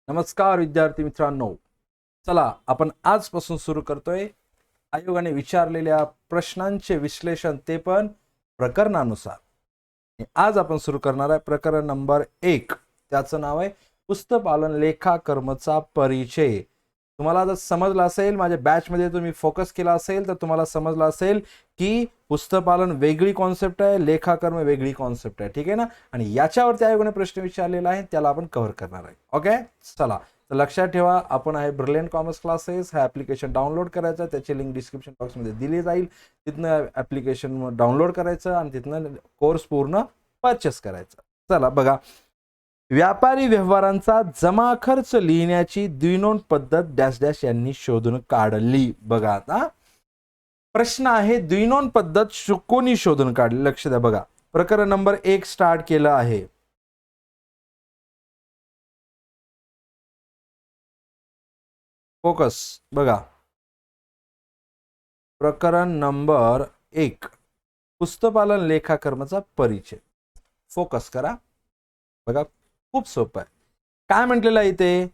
नमस्कार विद्यार्थी मित्रांनो. चला आपण आजपासून सुरू करतोय आयोगाने विचारलेल्या प्रश्नांचे विश्लेषण, ते पण प्रकरणानुसार. आज आपण सुरू करणार आहे प्रकरण नंबर 1. त्याचं नाव आहे पुस्तपालन लेखा कर्मचा परिचय. तुम्हाला आता समजलं असेल, माझ्या बॅचमध्ये तुम्ही फोकस केला असेल तर तुम्हाला समजलं असेल की पुस्तपालन वेगळी कॉन्सेप्ट आहे, लेखाकर्म वेगळी कॉन्सेप्ट आहे. ठीक आहे ना. आणि याच्यावरती आयोगाने प्रश्न विचारलेला आहे, त्याला आपण कव्हर करणार आहे. ओके, चला तर लक्षात ठेवा, आपण आहे ब्रिलियंट कॉमर्स क्लासेस. हा ॲप्लिकेशन डाउनलोड करायचं, त्याची लिंक डिस्क्रिप्शन बॉक्समध्ये दिली जाईल. तिथनं ॲप्लिकेशन डाउनलोड करायचं आणि तिथनं कोर्स पूर्ण परचेस करायचा. चला बघा, व्यापारी व्यवहारांचा जमा खर्च लिहिण्याची द्विनोंद पद्धत डॅश डॅश यांनी शोधून काढली. बघा आता प्रश्न आहे, द्विनोंद पद्धत कोणी शोधून काढली. लक्ष द्या, बघा प्रकरण नंबर 1 स्टार्ट केलं आहे. फोकस बघा, प्रकरण नंबर 1 पुस्तपालन लेखाकर्माचा परिचय. फोकस करा. बघा खूप सोपं आहे. काय म्हटलेलं आहे इथे,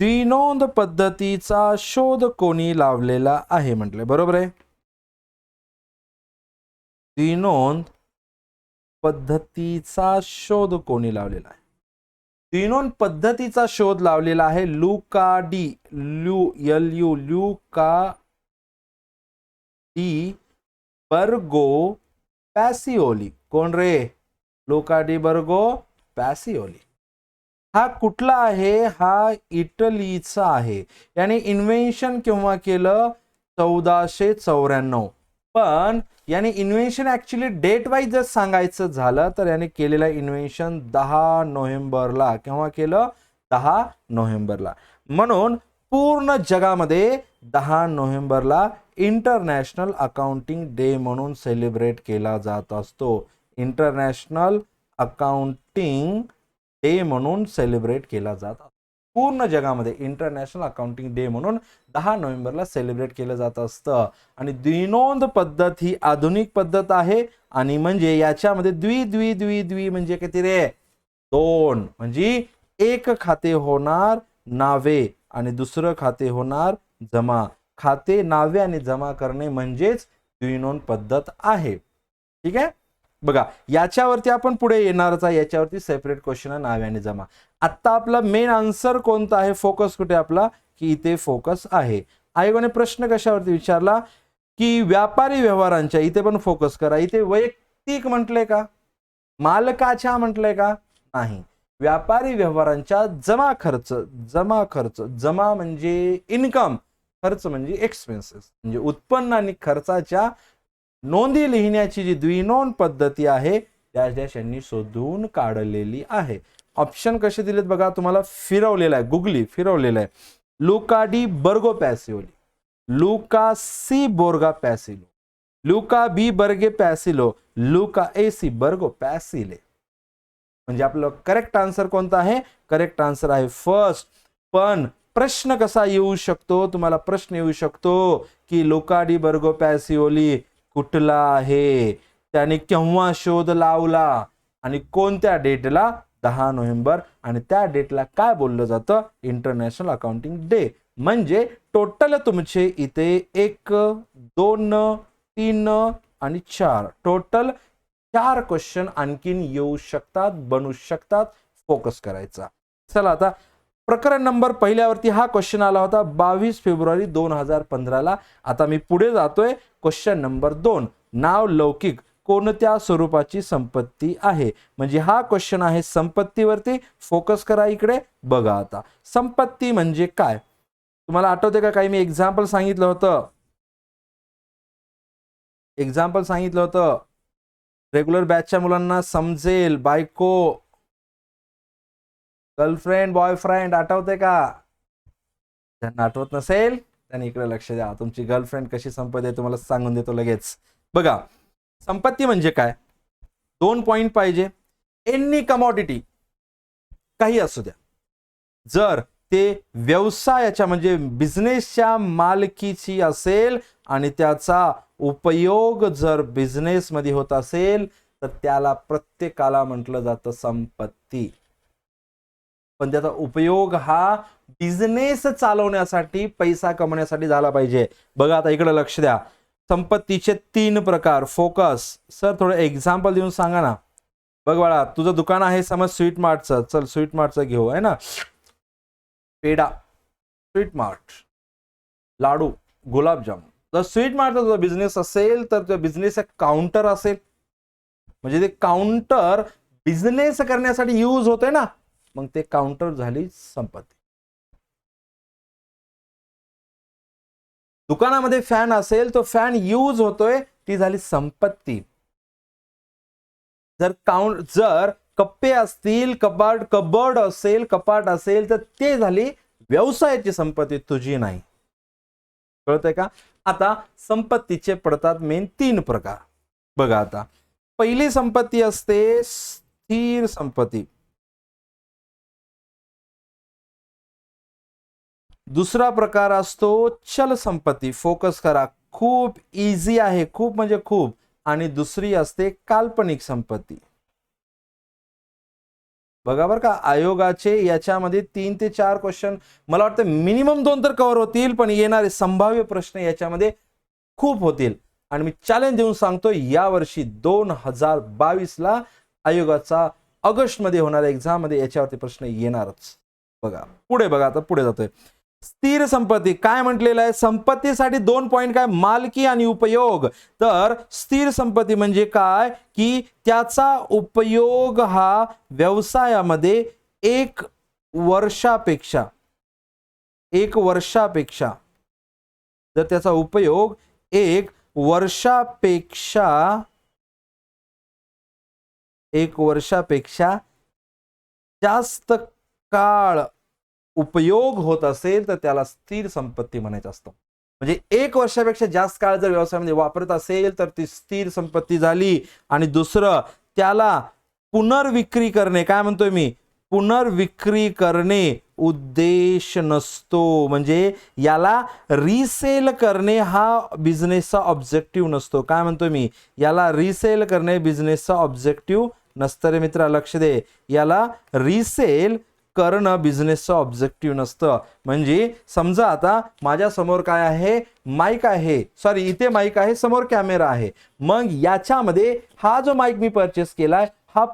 द्विनोंद पद्धतीचा शोध कोणी लावलेला आहे म्हटले. बरोबर आहे. द्विनोंद पद्धतीचा शोध कोणी लावलेला आहे? द्विनोंद पद्धतीचा शोध लावलेला आहे लुका डी बर्गो पॅसिओली. कोण रे? Luca D Borgo Pacioli. हा कुठला आहे? हा इटलीचा आहे. याने इन्व्हेन्शन केव्हा केलं? 1494. पण याने इन्व्हेन्शन ऍक्च्युली डेट वाईज जर सांगायचं झालं तर याने केलेलं इन्व्हेन्शन 10 नोव्हेंबरला. केव्हा केलं? 10 नोव्हेंबरला. म्हणून पूर्ण जगामध्ये 10 नोव्हेंबरला इंटरनॅशनल अकाउंटिंग डे म्हणून सेलिब्रेट केला जात असतो. इंटरनॅशनल अकाउंटिंग डे म्हणून सेलिब्रेट केला जात असतो. पूर्ण जगामध्ये इंटरनॅशनल अकाउंटिंग डे म्हणून 10 नोव्हेंबरला सेलिब्रेट केलं जात असतं. आणि द्विनोंद पद्धत ही आधुनिक पद्धत आहे. आणि म्हणजे याच्यामध्ये द्वी म्हणजे किती रे? 2. म्हणजे एक खाते होणार नावे आणि दुसरं खाते होणार जमा. खाते, नावे आणि जमा करणे म्हणजेच द्विनोंद पद्धत आहे. ठीक आहे. बघा याच्यावरती आपण पुढे येणारच आहे. याच्यावरती सेपरेट क्वेश्चन आहे, नावे आणि जमा. आता आपला मेन आन्सर कोणता आहे? फोकस कुठे आपला? की इथे फोकस आहे. आयोगाने प्रश्न कशावरती विचारला? की व्यापारी व्यवहारांच्या, इथे पण फोकस करा, इथे वैयक्तिक म्हटलंय का? मालकाच्या म्हटलंय का? नाही. व्यापारी व्यवहारांच्या जमा खर्च. जमा म्हणजे इन्कम, खर्च म्हणजे एक्सपेन्सेस. म्हणजे उत्पन्न आणि खर्चाच्या नोंदी लिहिण्याची जी द्विनोंद पद्धती आहे डॅश डॅश यांनी शोधून काढलेली आहे. ऑप्शन कसे दिलेत बघा, तुम्हाला फिरवलेला आहे, गुगली फिरवलेला आहे. Luca D Borgo Pacioli, Luca C Borga Pacilo, Luca B Berge Pacilo, Luca A C Borgo Pacile. म्हणजे आपलं करेक्ट आन्सर कोणता आहे? करेक्ट आन्सर आहे फर्स्ट. पण प्रश्न कसा येऊ शकतो? तुम्हाला प्रश्न येऊ शकतो की लुका डी बर्गो पॅसिओली कुठला आहे, त्याने केव्हा शोध लावला आणि कोणत्या डेटला? 10 नोव्हेंबर. आणि त्या डेटला काय बोललं जातं? International accounting day. म्हणजे टोटल तुमचे इथे 1, 2, 3 आणि 4, टोटल 4 क्वेश्चन आणखीन येऊ शकतात, बनू शकतात. फोकस करायचा. चला आता प्रकरण नंबर पहिल्यावरती हा क्वेश्चन आला होता 22 फेब्रुवारी 2015ला. आता मी पुढे जातोय. क्वेश्चन नंबर 2, नाव लौकिक कोणत्या स्वरूपाची संपत्ती आहे? म्हणजे हा क्वेश्चन आहे संपत्तीवरती. फोकस करा इकडे. बघा आता संपत्ती म्हणजे काय? तुम्हाला आठवते का काही मी एक्झाम्पल सांगितलं होतं? रेग्युलर बॅचच्या मुलांना समजेल. बायको, गर्लफ्रेंड, बॉयफ्रेंड आठवते का? ज्यांना आठवत नसेल त्यांनी इकडे लक्ष द्या. तुमची गर्लफ्रेंड कशी संपत्ती आहे तुम्हाला सांगून देतो लगेच. बघा संपत्ती म्हणजे काय? 2 पॉइंट पाहिजे. एनी कमॉडिटी काही असू द्या, जर ते व्यवसायाच्या म्हणजे बिझनेसच्या मालकीची असेल आणि त्याचा उपयोग जर बिझनेस मध्ये होत असेल तर त्याला प्रत्येकाला म्हटलं जातं संपत्ती. पण त्याचा उपयोग हा बिझनेस चालवण्यासाठी, पैसा कमवण्यासाठी झाला पाहिजे. बघा आता इकडे लक्ष द्या. संपत्तीचे 3 प्रकार. फोकस. सर थोडं एक्झाम्पल देऊन सांगा ना. बघ बाळा, तुझं दुकान आहे समज स्वीट मार्टचं. चल स्वीट मार्टचं घेऊ आहे ना. पेढा, स्वीट मार्ट, लाडू, गुलाबजाम. जर स्वीट मार्टचा तुझा बिझनेस असेल तर तुझा बिझनेस काउंटर असेल. म्हणजे ते काउंटर बिझनेस करण्यासाठी यूज होते ना, मग ते काउंटर झाली संपत्ती. दुकानामध्ये फॅन असेल तो फॅन यूज होतोय, ती झाली संपत्ती. जर कप्पे असतील, कबर्ड असेल, कपाट असेल, तर ते झाली व्यवसायाची संपत्ती, तुझी नाही. कळतंय का? आता संपत्तीचे पडतात मेन 3 प्रकार. बघा आता पहिली संपत्ती असते स्थिर संपत्ती. दुसरा प्रकार असतो चल संपत्ती. फोकस करा, खूप इझी आहे, खूप म्हणजे खूप. आणि दुसरी असते काल्पनिक संपत्ती. बघा बरं का, आयोगाचे याच्यामध्ये 3 ते 4 क्वेश्चन, मला वाटतं मिनिमम 2 तर कव्हर होतील, पण येणारे संभाव्य प्रश्न याच्यामध्ये खूप होतील. आणि मी चॅलेंज देऊन सांगतो, यावर्षी 2022ला आयोगाचा ऑगस्ट मध्ये होणाऱ्या एक्झाम मध्ये याच्यावरती प्रश्न येणारच. बघा पुढे, बघा आता पुढे जातोय. स्थिर संपत्ती काय म्हटलेलं आहे? संपत्तीसाठी 2 पॉइंट काय? मालकी आणि उपयोग. तर स्थिर संपत्ती म्हणजे काय की त्याचा उपयोग हा व्यवसायामध्ये 1 वर्षापेक्षा जर त्याचा उपयोग 1 वर्षापेक्षा जास्त काळ उपयोग होत असेल तर त्याला स्थिर संपत्ती म्हणायचं असतं. म्हणजे 1 वर्षापेक्षा जास्त काळ जर व्यवसायामध्ये वापरत असेल तर ती स्थिर संपत्ती झाली. आणि दुसरं, त्याला पुनर्विक्री करणे, काय म्हणतोय मी? पुनर्विक्री करणे उद्देश नसतो. म्हणजे याला रिसेल करणे हा बिझनेसचा ऑब्जेक्टिव्ह नसतो. काय म्हणतोय मी? याला रिसेल करणे बिझनेसचा ऑब्जेक्टिव्ह नसतं रे मित्रा, लक्ष दे. याला रिसेल करणं बिझनेसचं ऑब्जेक्टिव्ह नसतं. म्हणजे समजा आता माझ्या समोर काय आहे? माईक आहे. सॉरी, इथे माईक आहे, समोर कॅमेरा आहे. मग याच्यामध्ये हा जो माईक मी परचेस केलाय हा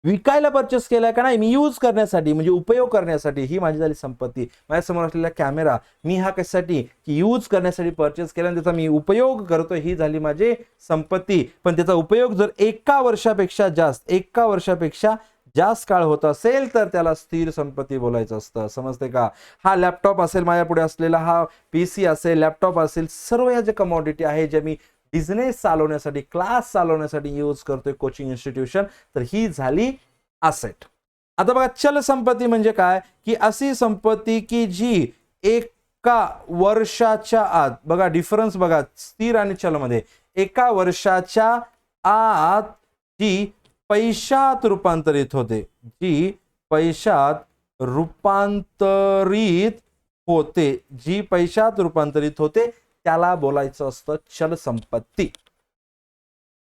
विकायला परचेस केलाय का नाही? मी यूज करण्यासाठी, म्हणजे उपयोग करण्यासाठी. ही माझी झाली संपत्ती. माझ्या समोर असलेला कॅमेरा मी हा कशासाठी? की यूज करण्यासाठी परचेस केला आणि त्याचा मी उपयोग करतोय, ही झाली माझी संपत्ती. पण त्याचा उपयोग जर 1 वर्षापेक्षा जास्त काळ होत असेल तर त्याला स्थिर संपत्ती बोलायचं असतं. समजते का? हा लॅपटॉप असेल माझ्या पुढे असलेला, हा पीसी असेल, लॅपटॉप असेल, सर्व या जे कमोडिटी आहे जे मी बिझनेस चालवण्यासाठी, क्लास चालवण्यासाठी यूज करतोय, कोचिंग इन्स्टिट्यूशन, तर ही झाली असेट. आता बघा चल संपत्ती म्हणजे काय? की अशी संपत्ती की जी 1 वर्षाच्या आत, बघा डिफरन्स बघा स्थिर आणि चल मध्ये, 1 वर्षाच्या आत जी पैशात रूपांतरित होते, त्याला बोलायचं असतं चल संपत्ती.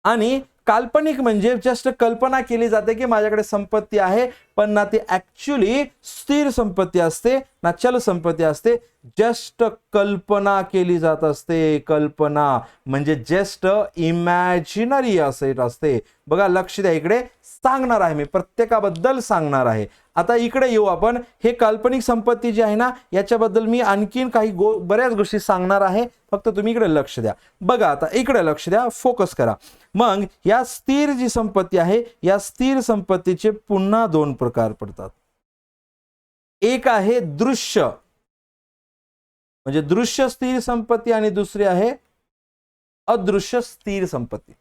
आणि काल्पनिक म्हणजे जस्ट कल्पना केली जाते की माझ्याकडे संपत्ती आहे, पण ना ती ऍक्च्युली स्थिर संपत्ती असते ना चल संपत्ती असते. जस्ट कल्पना केली जात असते. कल्पना म्हणजे जस्ट इमॅजिनरी असेट असते. बघा लक्ष द्या, इकडे सांगणार आहे मी, प्रत्येकाबद्दल सांगणार आहे. आता इकडे येऊ आपण. हे काल्पनिक संपत्ती जी आहे ना, याच्याबद्दल मी आणखीन काही बऱ्याच गोष्टी सांगणार आहे, फक्त तुम्ही इकडे लक्ष द्या. बघा आता इकडे लक्ष द्या, फोकस करा. मग या स्थिर जी संपत्ती आहे, या स्थिर संपत्तीचे पुन्हा 2 प्रकार पडतात. एक आहे दृश्य, म्हणजे दृश्य स्थिर संपत्ती, आणि दुसरी आहे अदृश्य स्थिर संपत्ती.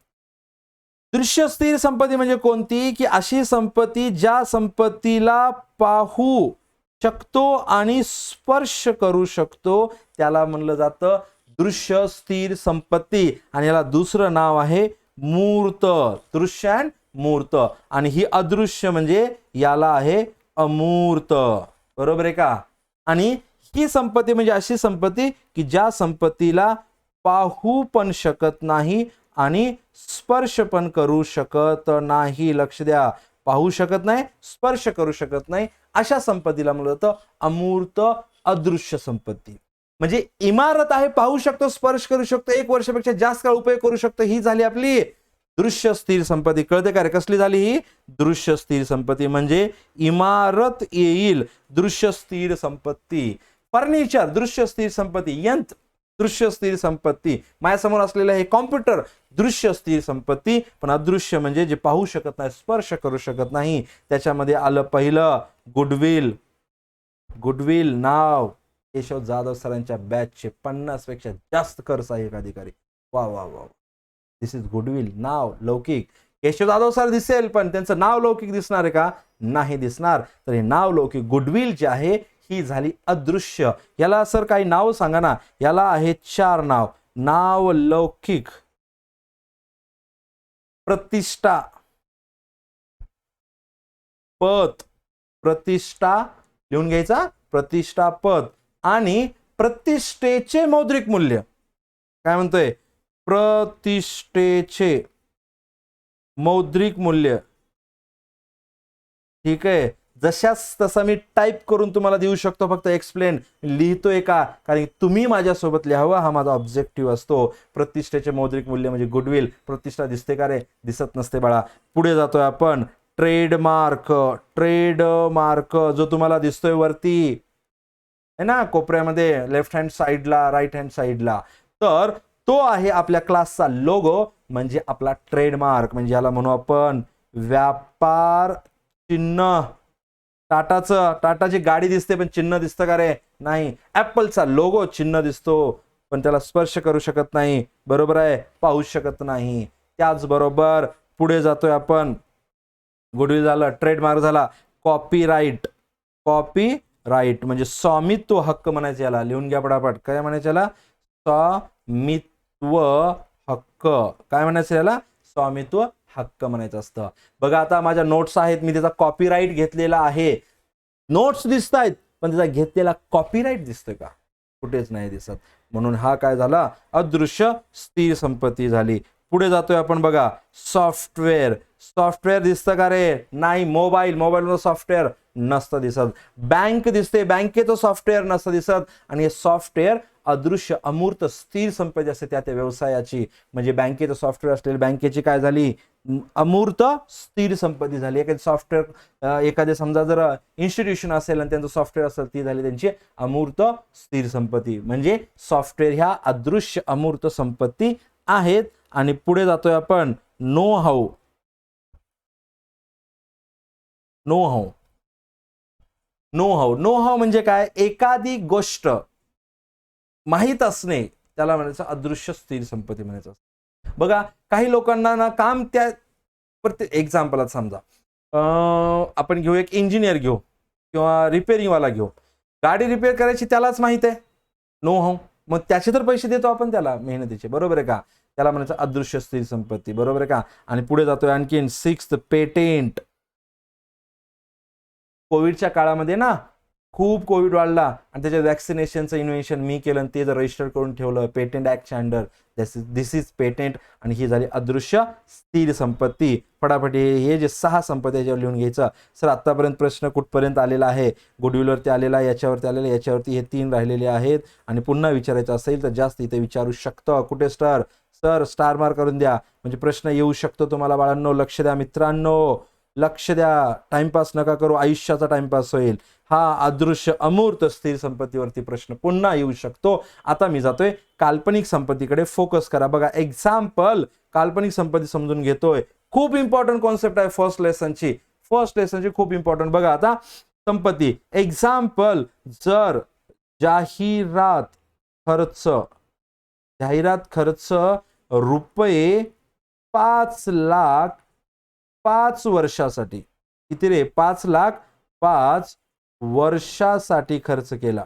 दृश्य स्थिर संपत्ती म्हणजे कोणती? की अशी संपत्ती ज्या संपत्तीला पाहू शकतो आणि स्पर्श करू शकतो, त्याला म्हणलं जातं दृश्य स्थिर संपत्ती. आणि याला दुसरं नाव आहे मूर्त. दृश्य अँड मूर्त. आणि ही अदृश्य म्हणजे याला आहे अमूर्त. बरोबर आहे का? आणि ही संपत्ती म्हणजे अशी संपत्ती की ज्या संपत्तीला पाहू पण शकत नाही आणि स्पर्श पण करू शकत नाही. लक्ष द्या, पाहू शकत नाही, स्पर्श करू शकत नाही अशा संपत्तीला म्हणलं जातं अमूर्त अदृश्य संपत्ती. म्हणजे इमारत आहे, पाहू शकतो, स्पर्श करू शकतो, 1 वर्षापेक्षा जास्त काळ उपयोग करू शकतो, ही झाली आपली दृश्य स्थिर संपत्ती. कळते का रे? कसली झाली ही? दृश्य स्थिर संपत्ती. म्हणजे इमारत येईल दृश्य स्थिर संपत्ती. फर्निचर दृश्य स्थिर संपत्ती. यंत्र दृश्य स्थिर संपत्ती. माझ्यासमोर असलेलं हे कॉम्प्युटर दृश्य स्थिर संपत्ती. पण अदृश्य म्हणजे जे पाहू शकत नाही, स्पर्श करू शकत नाही. त्याच्यामध्ये आलं पहिलं गुडविल. गुडविल नाव केशव जाधव सरांच्या बॅचचे 50 पेक्षा जास्त कर सहाय्यक अधिकारी. वा वा वा. दिस इज गुडविल. नाव लौकिक. केशव जाधव सर दिसेल पण त्यांचं नाव लौकिक दिसणार आहे का? नाही दिसणार. तर हे नाव लौकिक. गुडविल जे आहे ही झाली अदृश्य. याला सर काही नाव सांगा ना. याला आहेत 4 नाव. नाव लौकिक, प्रतिष्ठा, पद. प्रतिष्ठा लिहून घ्यायचा. प्रतिष्ठा, पद आणि प्रतिष्ठेचे मौद्रिक मूल्य. काय म्हणतोय? प्रतिष्ठेचे मौद्रिक मूल्य. ठीक आहे. जशाच तसा मी टाईप करून तुम्हाला देऊ शकतो. फक्त एक्सप्लेन लिहितोय का? कारण तुम्ही माझ्यासोबत लिहावं हा माझा ऑब्जेक्टिव्ह असतो. प्रतिष्ठेचे मौद्रिक मूल्य म्हणजे गुडविल. प्रतिष्ठा दिसते का रे? दिसत नसते बाळा. पुढे जातोय आपण. ट्रेडमार्क. ट्रेडमार्क जो तुम्हाला दिसतोय वरती है ना, कोपऱ्यामध्ये लेफ्ट हँड साईडला, राईट हँड साईडला, तर तो आहे आपल्या क्लासचा लोगो. म्हणजे आपला ट्रेडमार्क. म्हणजे याला म्हणू आपण व्यापार चिन्ह. टाटाची गाडी दिसते पण चिन्ह दिसतं का रे? नाही. ऍपलचा लोगो चिन्ह दिसतो पण त्याला स्पर्श करू शकत नाही. बरोबर आहे? पाहू शकत नाही. त्याचबरोबर पुढे जातोय आपण. गुडविल झालं, ट्रेडमार्क झाला. कॉपीराईट. कॉपीराईट म्हणजे स्वामित्व हक्क म्हणायचे याला. लिहून घ्या पटापट. काय म्हणायचं याला? स्वामित्व हक्क. काय म्हणायचं याला? स्वामित्व हक्क म्हणायचं असतं. बघा आता माझ्या नोट्स आहेत, मी त्याचा कॉपीराईट घेतलेला आहे. नोट्स दिसत आहेत पण त्याचा घेतलेला कॉपीराईट दिसतोय का? कुठेच नाही दिसत. म्हणून हा काय झाला? अदृश्य स्थिर संपत्ती झाली. पुढे जातोय आपण. बघा सॉफ्टवेअर. सॉफ्टवेअर दिसतं का रे? नाही. मोबाईल सॉफ्टवेअर नसतं दिसत. बँक दिसते, बँकेचं सॉफ्टवेअर नसतं दिसत. आणि हे सॉफ्टवेअर अदृश्य अमूर्त स्थिर संपत्ती असते त्या व्यवसायाची. म्हणजे बँकेचं सॉफ्टवेअर असलेली बँकेची काय झाली? अमूर्त स्थिर संपत्ती झाली. एखादी सॉफ्टवेअर, एखादे समजा जर इन्स्टिट्यूशन असेल आणि त्यांचं सॉफ्टवेअर असेल, ती झाली त्यांची अमूर्त स्थिर संपत्ती. म्हणजे सॉफ्टवेअर ह्या अदृश्य अमूर्त संपत्ती आहेत. आणि पुढे जातोय आपण. Know how. Know how. Know how. Know how म्हणजे काय? एखादी गोष्ट माहीत असणे त्याला म्हणायचं अदृश्य स्थिर संपत्ती म्हणायचं. बघा काही लोकांना ना काम त्या प्रत्येक एक्झाम्पल समजा आपण घेऊ, एक इंजिनियर घेऊ किंवा रिपेअरिंगवाला घेऊ. गाडी रिपेअर करायची त्यालाच माहित आहे. Know how. मग त्याचे तर पैसे देतो आपण त्याला मेहनतीचे. बरोबर आहे का? त्याला म्हणायचं अदृश्य स्थिर संपत्ती. बरोबर आहे का? आणि पुढे जातोय आणखीन. 6th patent. कोविडच्या काळामध्ये ना खूप कोविड वाढला आणि त्याच्या वॅक्सिनेशनचं इन्व्हेन्शन मी केलं आणि ते जर रजिस्टर करून ठेवलं पेटेंट ऍक्टच्या अंडर. This is patent. आणि ही झाली अदृश्य स्थिर संपत्ती. फटाफट हे जे 6 संपत्ती याच्यावर लिहून घ्यायचं. सर आतापर्यंत प्रश्न कुठपर्यंत आलेला आहे? गुडविलवरती आलेला आहे, याच्यावरती आलेला, याच्यावरती हे 3 राहिलेले आहेत. आणि पुन्हा विचारायचं असेल तर जास्त इथे विचारू शकतं. कुठे सर स्टार मार्क करून द्या म्हणजे प्रश्न येऊ शकतो तुम्हाला. बाळांनो लक्ष द्या मित्रांनो, लक्ष द्या. टाइमपास नका करू, आयुष्याचा टाइमपास होईल. हा अदृश्य अमूर्त स्थिर संपत्तीवरती प्रश्न पुन्हा येऊ शकतो. आता मी जातोय काल्पनिक संपत्तीकडे. फोकस करा. बघा एक्झाम्पल काल्पनिक संपत्ती समजून घेतोय. खूप इम्पॉर्टंट कॉन्सेप्ट आहे फर्स्ट लेसनची खूप इम्पॉर्टंट. बघा आता संपत्ती. एक्झाम्पल जर जाहिरात खर्च रुपये 5 लाख 5 वर्षासाठी. किती रे? 5 लाख 5 वर्षासाठी खर्च केला.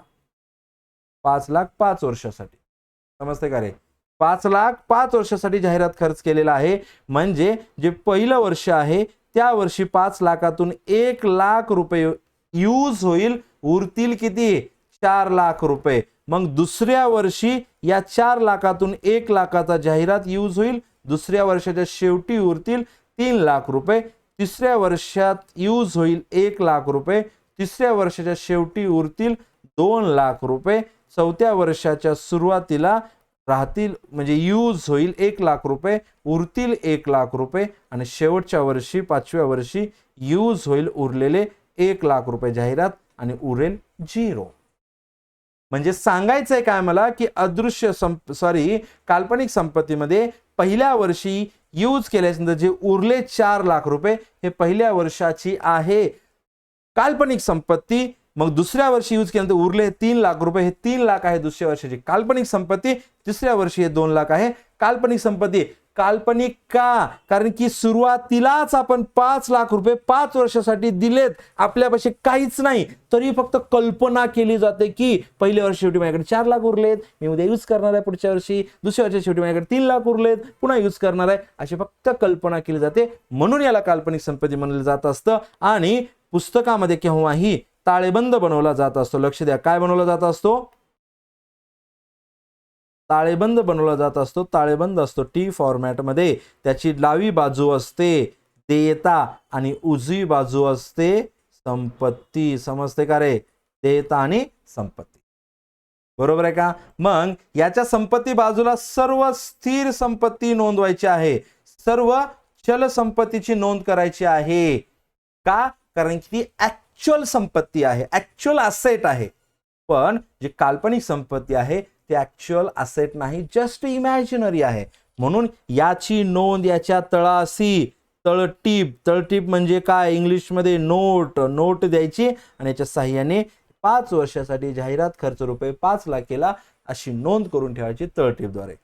5 लाख 5 वर्षासाठी. समजते का रे? 5 लाख 5 वर्षासाठी जाहिरात खर्च केलेला आहे. म्हणजे जे पहिलं वर्ष आहे त्या वर्षी 5 लाखातून 1 लाख रुपये यूज होईल. उरतील किती? 4 लाख रुपये. मग दुसऱ्या वर्षी या 4 लाखातून 1 लाखाचा जाहिरात यूज होईल. दुसऱ्या वर्षाच्या शेवटी उरतील 3 लाख रुपये. तिसऱ्या वर्षात यूज होईल 1 लाख रुपये. तिसऱ्या वर्षाच्या शेवटी उरतील 2 लाख रुपये, चौथ्या वर्षाच्या सुरुवातीला राहतील म्हणजे यूज होईल 1 लाख रुपये, उरतील 1 लाख रुपये आणि शेवटच्या वर्षी 5व्या वर्षी यूज होईल उरलेले 1 लाख रुपये जाहिरात आणि उरेल 0. म्हणजे सांगायचंय काय मला की काल्पनिक संपत्तीमध्ये पहिल्या वर्षी यूज केल्यानंतर जे उरले 4 लाख रुपये हे पहिल्या वर्षाची आहे काल्पनिक संपत्ती. मग दुसऱ्या वर्षी यूज केल्यानंतर उरले 3 लाख रुपये, हे 3 लाख आहे दुसऱ्या वर्षाची काल्पनिक संपत्ती. तिसऱ्या वर्षी हे 2 लाख आहे काल्पनिक संपत्ती. काल्पनिक का? कारण की सुरुवातीलाच आपण 5 लाख रुपये 5 वर्षासाठी दिलेत, आपल्यापाशी काहीच नाही, तरी फक्त कल्पना केली जाते की पहिल्या वर्षी शेवटी माझ्याकडे 4 लाख उरलेत, मी उद्या यूज करणार आहे, पुढच्या वर्षी दुसऱ्या वर्षी शेवटी माझ्याकडे 3 लाख उरलेत, पुन्हा यूज करणार आहे, अशी फक्त कल्पना केली जाते. म्हणून याला काल्पनिक संपत्ती म्हणलं जात असतं. आणि पुस्तकामध्ये केव्हाही ताळेबंद बनवला जात असतो. लक्ष द्या, काय बनवला जात असतो? ताळेबंद बनवला जात असतो. ताळेबंद असतो टी फॉर्मॅट मध्ये. त्याची डावी बाजू असते देयता आणि उजवी बाजू असते संपत्ती. समजते का रे? देयता आणि संपत्ती, बरोबर आहे का? मग याच्या संपत्ती बाजूला सर्व स्थिर संपत्ती नोंदवायची आहे, सर्व चल संपत्तीची नोंद करायची आहे. का? कारण की ती ऍक्च्युअल संपत्ती आहे, ऍक्च्युअल असेट आहे. पण जी काल्पनिक संपत्ती आहे ते ऍक्च्युअल असेट नाही, जस्ट इमॅजिनरी आहे. म्हणून याची नोंद याच्या तळाशी तळटीप, तळटीप म्हणजे काय? इंग्लिशमध्ये नोट द्यायची आणि याच्या साह्याने 5 वर्षासाठी जाहिरात खर्च रुपये 5 लाख केला अशी नोंद करून ठेवायची तळटीपद्वारे.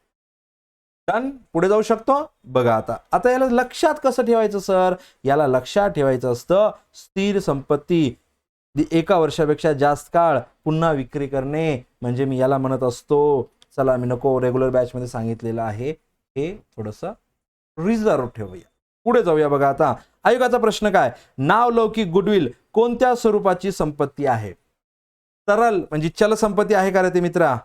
डन. पुढे जाऊ शकतो. बघा आता याला लक्षात कसं ठेवायचं सर? याला लक्षात ठेवायचं असतं स्थिर संपत्ती 1 वर्षापेक्षा जास्त काळ पुन्हा विक्री करणे. म्हणजे मी याला म्हणत असतो, चला मी नको रेग्युलर बॅच मध्ये सांगितलेलं आहे, हे थोडंसं रिझर्व ठेवूया. पुढे जाऊया. बघा आता आयोगाचा प्रश्न काय? नावलौकिक गुडविल कोणत्या स्वरूपाची संपत्ती आहे? तरल म्हणजे चल संपत्ती आहे का रे ते मित्रा?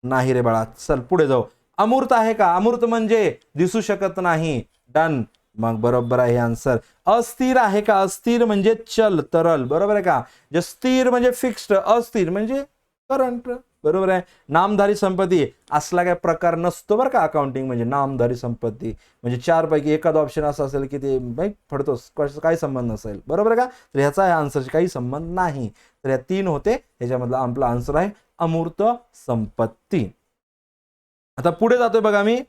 नाही रे बाळा. चल पुढे जाऊ. अमूर्त आहे का? अमूर्त म्हणजे दिसू शकत नाही. डन. मग बरोबर आहे आन्सर. अस्थिर आहे का? अस्थिर म्हणजे चल, तरल, बरोबर आहे का? जे स्थिर म्हणजे फिक्स्ड, अस्थिर म्हणजे करंट, बरोबर आहे. नामधारी संपत्ती असला काय प्रकार नसतो बरं का अकाउंटिंग म्हणजे. नामधारी संपत्ती म्हणजे 4 पैकी एखादा ऑप्शन असा असेल की ते फडतोस, काही संबंध नसेल, बरोबर आहे का? तर ह्याचा या आन्सरशी काही संबंध नाही. तर या 3 होते, ह्याच्यामधला आपला आन्सर आहे अमूर्त संपत्ती. आता पुढे जातोय बघा मी.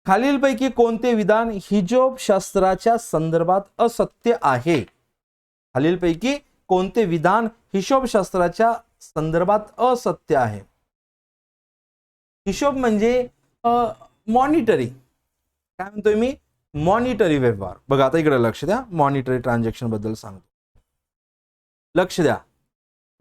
खालीलपैकी कोणते विधान हिशोबशास्त्राच्या संदर्भात असत्य आहे? खालीलपैकी कोणते विधान हिशोबशास्त्राच्या संदर्भात असत्य आहे? हिशोब म्हणजे मॉनिटरी, काय म्हणतोय मी? मॉनिटरी व्यवहार. बघा आता इकडे लक्ष द्या, मॉनिटरी ट्रान्झॅक्शन बद्दल सांगतो. लक्ष द्या,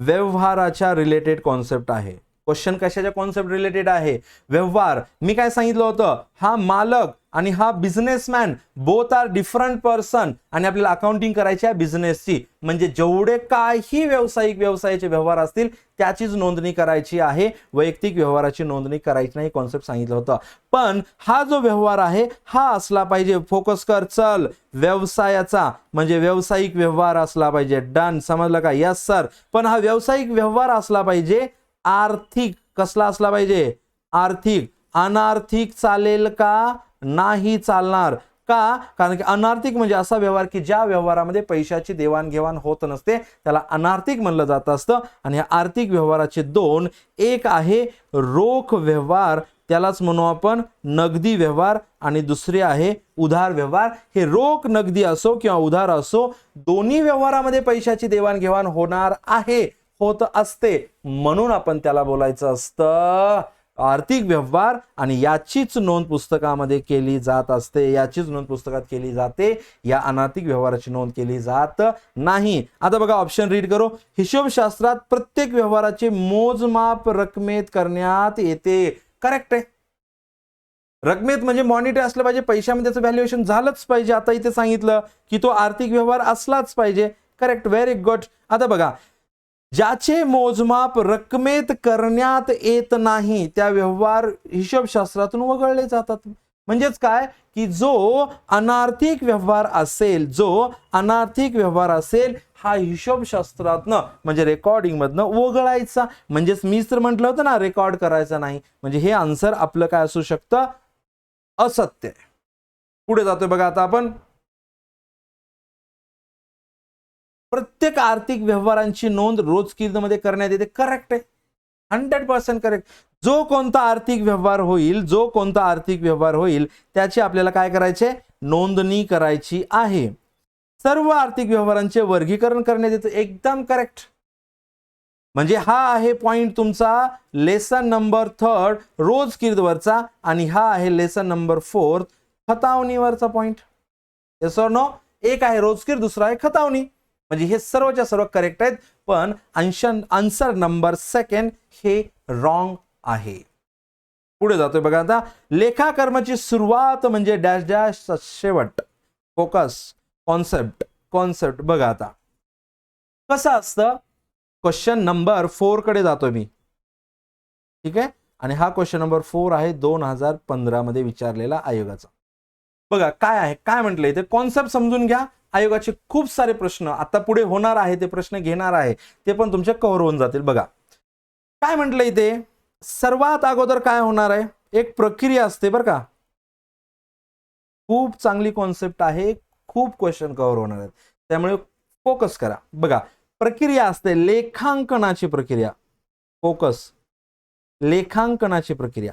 व्यवहाराच्या रिलेटेड कॉन्सेप्ट आहे. क्वेश्चन कशाच्या कॉन्सेप्ट रिलेटेड आहे? व्यवहार. मी काय सांगितलं होतं? हा मालक आणि हा businessman both are different person आणि आपल्याला अकाउंटिंग करायची आहे बिझनेसची. म्हणजे जेवढे काही व्यावसायिक व्यवसायाचे व्यवहार असतील त्याचीच नोंदणी करायची आहे, वैयक्तिक व्यवहाराची नोंदणी करायची नाही, कॉन्सेप्ट सांगितलं होतं. पण हा जो व्यवहार आहे हा असला पाहिजे, फोकस कर, चल, व्यवसायाचा म्हणजे व्यावसायिक व्यवहार असला पाहिजे. डन. समजलं का? Yes sir. पण हा व्यावसायिक व्यवहार असला पाहिजे आर्थिक. कसला असला पाहिजे? आर्थिक. अनार्थिक चालेल का? नाही चालणार. का? कारण की अनार्थिक म्हणजे असा व्यवहार की ज्या व्यवहारामध्ये पैशाची देवाणघेवाण होत नसते त्याला अनार्थिक म्हणलं जात असतं. आणि या आर्थिक व्यवहाराचे 2, एक आहे रोख व्यवहार, त्यालाच म्हणू आपण नगदी व्यवहार, आणि दुसरे आहे उधार व्यवहार. हे रोख नगदी असो किंवा उधार असो, दोन्ही व्यवहारामध्ये पैशाची देवाणघेवाण होणार आहे, होत असते, म्हणून आपण त्याला बोलायचं असतं आर्थिक व्यवहार. आणि याचीच नोंद पुस्तकामध्ये केली जात असते, याचीच नोंद पुस्तकात केली जाते, या अनार्थिक व्यवहाराची नोंद केली जात नाही. आता बघा ऑप्शन रीड करो. हिशोबशास्त्रात प्रत्येक व्यवहाराचे मोजमाप रकमेत करण्यात येते. करेक्ट आहे. रकमेत म्हणजे मॉनिटर असलं पाहिजे, पैशामध्ये त्याचं व्हॅल्युएशन झालंच पाहिजे. आता इथे सांगितलं की तो आर्थिक व्यवहार असलाच पाहिजे. Correct, very good. आता बघा, ज्याचे मोजमाप रकमेत करण्यात येत नाही त्या व्यवहार हिशोबशास्त्रातून वगळले जातात. म्हणजेच काय की जो अनार्थिक व्यवहार असेल, जो अनार्थिक व्यवहार असेल हा हिशोबशास्त्रातनं म्हणजे रेकॉर्डिंग मधनं वगळायचा. म्हणजेच मीच तर म्हटलं होतं ना रेकॉर्ड करायचं नाही. म्हणजे हे आन्सर आपलं काय असू शकतं, असत्य. पुढे जातोय बघा आता आपण. प्रत्येक आर्थिक व्यवहारांची नोंद रोजकीर्दमध्ये करण्यात येते. करेक्ट आहे, 100% करेक्ट. जो कोणता आर्थिक व्यवहार होईल त्याची आपल्याला काय करायचे, नोंदणी करायची आहे. सर्व आर्थिक व्यवहारांचे वर्गीकरण करण्यात येते. एकदम करेक्ट. म्हणजे हा आहे पॉइंट तुमचा लेसन नंबर 3 रोजकीर्दवरचा आणि हा आहे लेसन नंबर 4 खतावणीवरचा पॉइंट. Yes or no? एक आहे रोजकीर्द, दुसरा आहे खतावणी. म्हणजे हे सर्वच्या सर्व करेक्ट आहेत, पण आन्सर नंबर 2 हे रॉंग आहे. पुढे जातोय बघा आता. लेखाकर्माची सुरुवात म्हणजे डॅश डॅश शेवट. फोकस, कॉन्सेप्ट बघा आता कसं असतं. क्वेश्चन नंबर 4 कडे जातोय मी, ठीक आहे. आणि हा क्वेश्चन नंबर 4 आहे 2015 मध्ये विचारलेला आयोगाचा. बघा काय आहे, काय म्हटलंय ते कॉन्सेप्ट समजून घ्या. आयोगाचे खूप सारे प्रश्न आता पुढे होणार आहे, ते प्रश्न घेणार आहे, ते पण तुमच्या कव्हर होऊन जातील. बघा काय म्हटलंय ते. सर्वात अगोदर काय होणार आहे, एक प्रक्रिया असते बरं का. खूप चांगली कॉन्सेप्ट आहे, खूप क्वेश्चन कव्हर होणार आहेत, त्यामुळे फोकस करा. बघा प्रक्रिया असते लेखांकनाची प्रक्रिया. फोकस, लेखांकनाची प्रक्रिया.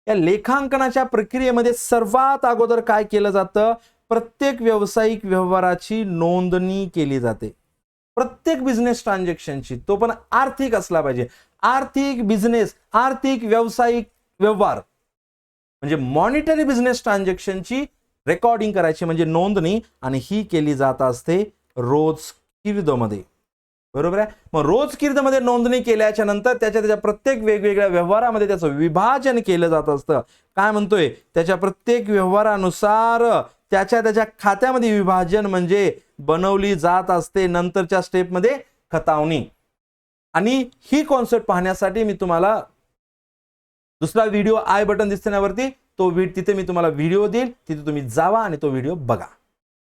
या लेखांकनाच्या प्रक्रियेमध्ये सर्वात अगोदर काय केलं जातं, प्रत्येक व्यावसायिक व्यवहाराची नोंदणी केली जाते. प्रत्येक बिझनेस ट्रान्झॅक्शनची, तो पण आर्थिक असला पाहिजे. आर्थिक बिझनेस, आर्थिक व्यावसायिक व्यवहार म्हणजे मॉनिटरी बिझनेस ट्रान्झॅक्शनची रेकॉर्डिंग करायची म्हणजे नोंदणी, आणि ही केली जात असते रोजकीर्दमध्ये. बरोबर आहे. मग रोजकीर्दमध्ये नोंदणी केल्याच्या नंतर त्याच्या प्रत्येक वेगवेगळ्या व्यवहारामध्ये त्याचं विभाजन केलं जात असतं. काय म्हणतोय, त्याच्या प्रत्येक व्यवहारानुसार त्याच्या खात्यामध्ये विभाजन म्हणजे बनवली जात असते. नंतरच्या स्टेपमध्ये खतावणी. आणि ही कॉन्सेप्ट पाहण्यासाठी मी तुम्हाला दुसरा व्हिडिओ आय बटन दिसते ना वरती, तिथे मी तुम्हाला व्हिडिओ देईल, तिथे तुम्ही जावा आणि तो व्हिडिओ बघा.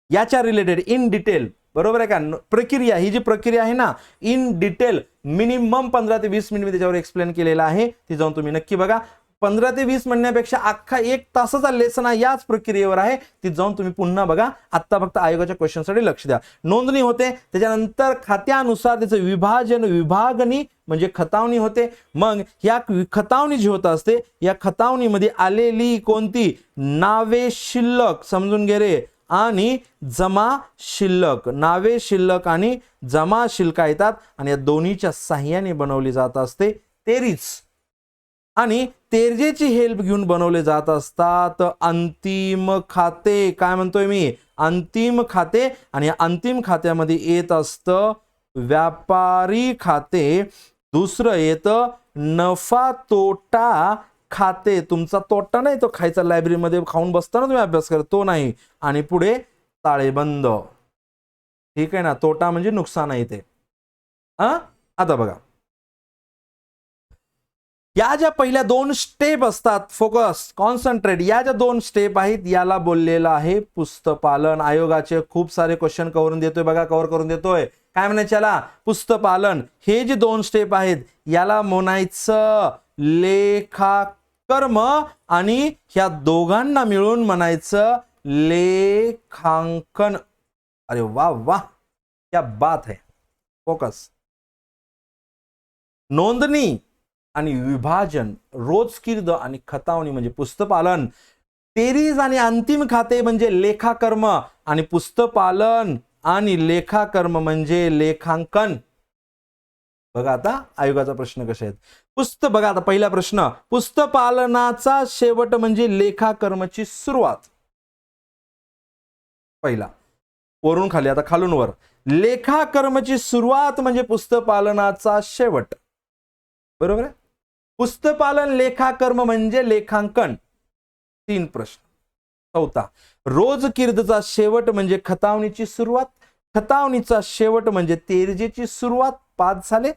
याच्या रिलेटेड इन डिटेल, बरोबर आहे का, प्रक्रिया, ही जी प्रक्रिया आहे ना इन डिटेल मिनिमम 15 ते 20 मिनिट मी त्याच्यावर एक्सप्लेन केलेला आहे. ती जाऊन तुम्ही नक्की बघा. 15 ते 20 म्हणण्यापेक्षा अख्खा 1 तासाचा लेसन याच प्रक्रियेवर आहे, ती जाऊन तुम्ही पुन्हा बघा. आता फक्त आयोगाच्या क्वेश्चनसाठी लक्ष द्या. नोंदणी होते, त्याच्यानंतर खात्यानुसार त्याचं विभाजन, विभागणी म्हणजे खतावणी होते. मग या खतावणी जी होत असते, या खतावणीमध्ये आलेली कोणती नावे शिल्लक, समजून घे रे, आणि जमा शिल्लक. नावे शिल्लक आणि जमा शिल्लक येतात आणि या दोन्हीच्या साह्याने बनवली जात असते तेरीज. आणि तेरजेची हेल्प घेऊन बनवले जात असतात अंतिम खाते. काय म्हणतोय मी, अंतिम खाते. आणि अंतिम खात्यामध्ये येत असतं व्यापारी खाते, दुसरं येतं नफा तोटा खाते. तुमचा तोटा नाही तो खायचा लायब्ररीमध्ये खाऊन बसताना तुम्ही अभ्यास करत, तो नाही. आणि पुढे ताळेबंद. ठीक आहे ना, तोटा म्हणजे नुकसान आहे ते. आता बघा या ज्या पहिल्या 2 स्टेप असतात, फोकस, कॉन्सन्ट्रेट, या ज्या 2 स्टेप आहेत याला बोललेलं आहे पुस्तपालन. आयोगाचे खूप सारे क्वेश्चन कव्हर करून देतोय. काय म्हणायचं याला, पुस्तपालन. हे जे 2 स्टेप आहेत याला म्हणायचं लेखाकर्म, आणि ह्या दोघांना मिळून म्हणायचं लेखांकन. अरे वा वा, क्या बात है. फोकस, नोंदणी आणि विभाजन, रोजकीर्द आणि खतावणी म्हणजे पुस्तपालन. तेरीज आणि अंतिम खाते म्हणजे लेखाकर्म, आणि पुस्तपालन आणि लेखाकर्म म्हणजे लेखांकन. बघा आता आयोगाचा प्रश्न कसे आहेत. बघा आता पहिला प्रश्न, पुस्तपालनाचा शेवट म्हणजे लेखाकर्माची सुरुवात. पहिला वरून खाली, आता खालून वर. लेखाकर्माची सुरुवात म्हणजे पुस्तपालनाचा शेवट. बरोबर आहे. पुस्तपालन, लेखाकर्म म्हणजे लेखांकन. 3 प्रश्न. चौथा, रोजकीर्दचा शेवट म्हणजे खतावणीची सुरुवात. खतावणीचा शेवट म्हणजे तेरजेची सुरुवात. 5 झाले.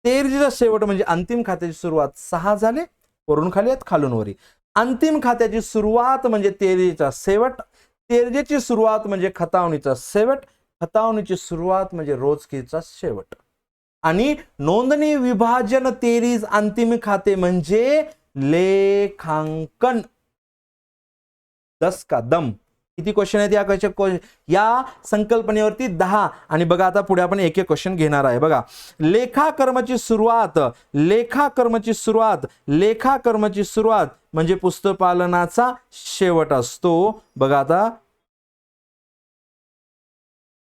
तेरजेचा शेवट म्हणजे अंतिम खात्याची सुरुवात. 6 झाले. वरून खाली आहेत, खालून वरी. अंतिम खात्याची सुरुवात म्हणजे तेरजेचा शेवट. तेरजेची सुरुवात म्हणजे खतावणीचा शेवट. खतावणीची सुरुवात म्हणजे रोजकीचा शेवट. आणि नोंदणी विभाजन तेरीज अंतिम खाते म्हणजे लेखांकन. 10 का दम. किती क्वेश्चन आहेत या संकल्पनेवरती? 10. आणि बघा आता पुढे आपण एक एक क्वेश्चन घेणार आहे. बघा, लेखाकर्माची सुरुवात, लेखाकर्माची सुरुवात, लेखाकर्माची सुरुवात म्हणजे पुस्तकपालनाचा शेवट असतो. बघा आता,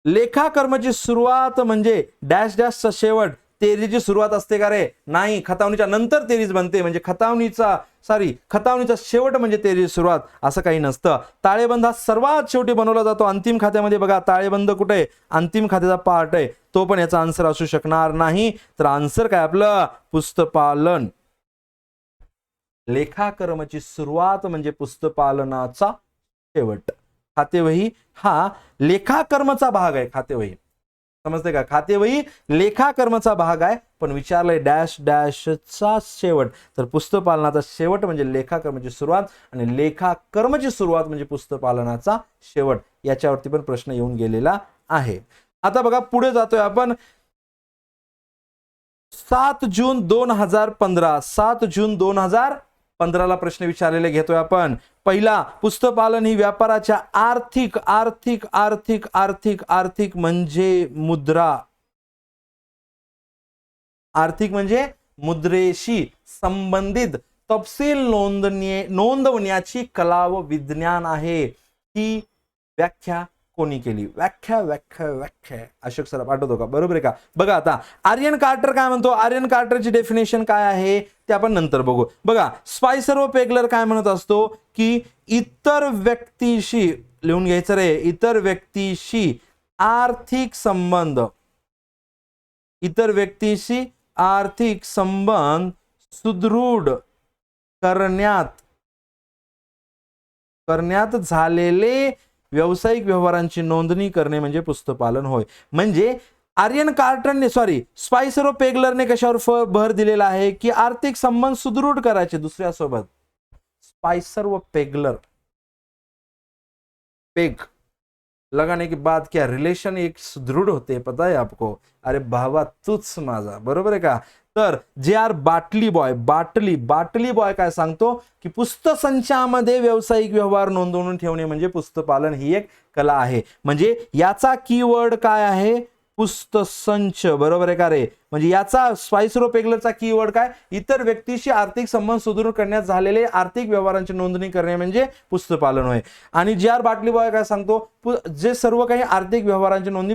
लेखाकर्माची सुरुवात म्हणजे डॅश डॅशचा शेवट. तेरीची सुरुवात असते का रे? नाही, खतावणीच्या नंतर तेरीज बनते. म्हणजे खतावणीचा शेवट म्हणजे तेरीची सुरुवात, असं काही नसतं. ताळेबंद हा सर्वात शेवटी बनवला जातो अंतिम खात्यामध्ये. बघा, ताळेबंद कुठे आहे? अंतिम खात्याचा पार्ट आहे. तो पण याचा आन्सर असू शकणार नाही. तर आन्सर काय आपलं? पुस्तकपालन. लेखाकर्माची सुरुवात म्हणजे पुस्तकपालनाचा शेवट. खातेवही हा लेखाकर्माचा भाग आहे. खातेवही, समजते का? खातेवही लेखाकर्माचा भाग आहे, पण विचारलंय डॅश डॅशचा शेवट. तर पुस्तकपालनाचा शेवट म्हणजे लेखाकर्माची सुरुवात आणि लेखाकर्माची सुरुवात म्हणजे पुस्तकपालनाचा शेवट. याच्यावरती पण प्रश्न येऊन गेलेला आहे. आता बघा, पुढे जातोय आपण. 7 जून 2015, 7 जून 2015ला प्रश्न विचारलेले घेतोय आपण. पहिला, पुस्तकपालन ही व्यापाराच्या आर्थिक आर्थिक आर्थिक आर्थिक आर्थिक म्हणजे मुद्रा, आर्थिक म्हणजे मुद्रेशी संबंधित तपशील नोंदवण्याची कला व विज्ञान आहे. ही व्याख्या कोणी केली? व्याख्या अशोक सर आठवतो का? बरोबर आहे का? बघा आता, आर्यन कार्टर काय म्हणतो? आर्यन कार्टरची डेफिनेशन काय आहे ते आपण नंतर बघू. बघा, स्पायसर व पेगलर काय म्हणत असतो की इतर व्यक्तीशी, लिहून घ्यायचं रे, इतर व्यक्तीशी आर्थिक संबंध, इतर व्यक्तीशी आर्थिक संबंध सुदृढ करण्यात झालेले व्यावसायिक व्यवहारांची नोंदणी करणे म्हणजे पुस्तकपालन होय. म्हणजे आर्यन कार्टरने, स्पायसर व पेगलरने कशावर भर दिलेला आहे की आर्थिक संबंध सुदृढ करायचे दुसऱ्यासोबत. स्पायसर व पेगलर, पेग लगाने के बाद क्या रिलेशन एक सुदृढ होते, पता है आपको? अरे भावा तूच माझा, बरोबर आहे का? तर जे.आर. बाटली बॉय काय सांगतो की पुस्तक संचामध्ये व्यावसायिक व्यवहार नोंदवून ठेवणे म्हणजे पुस्तकपालन ही एक कला आहे. म्हणजे याचा कीवर्ड काय आहे? पुस्तक संच, बरोबर आहे का रे? म्हणजे याचा स्पायसर व पेगलरचा कीवर्ड काय? इतर व्यक्तीशी आर्थिक संबंध सुदृढ करण्यात झालेले आर्थिक व्यवहारांची नोंदणी करणे म्हणजे पुस्तकपालन होय. आणि जे.आर. बाटली बॉय काय सांगतो? जे सर्व काही आर्थिक व्यवहारांची नोंदणी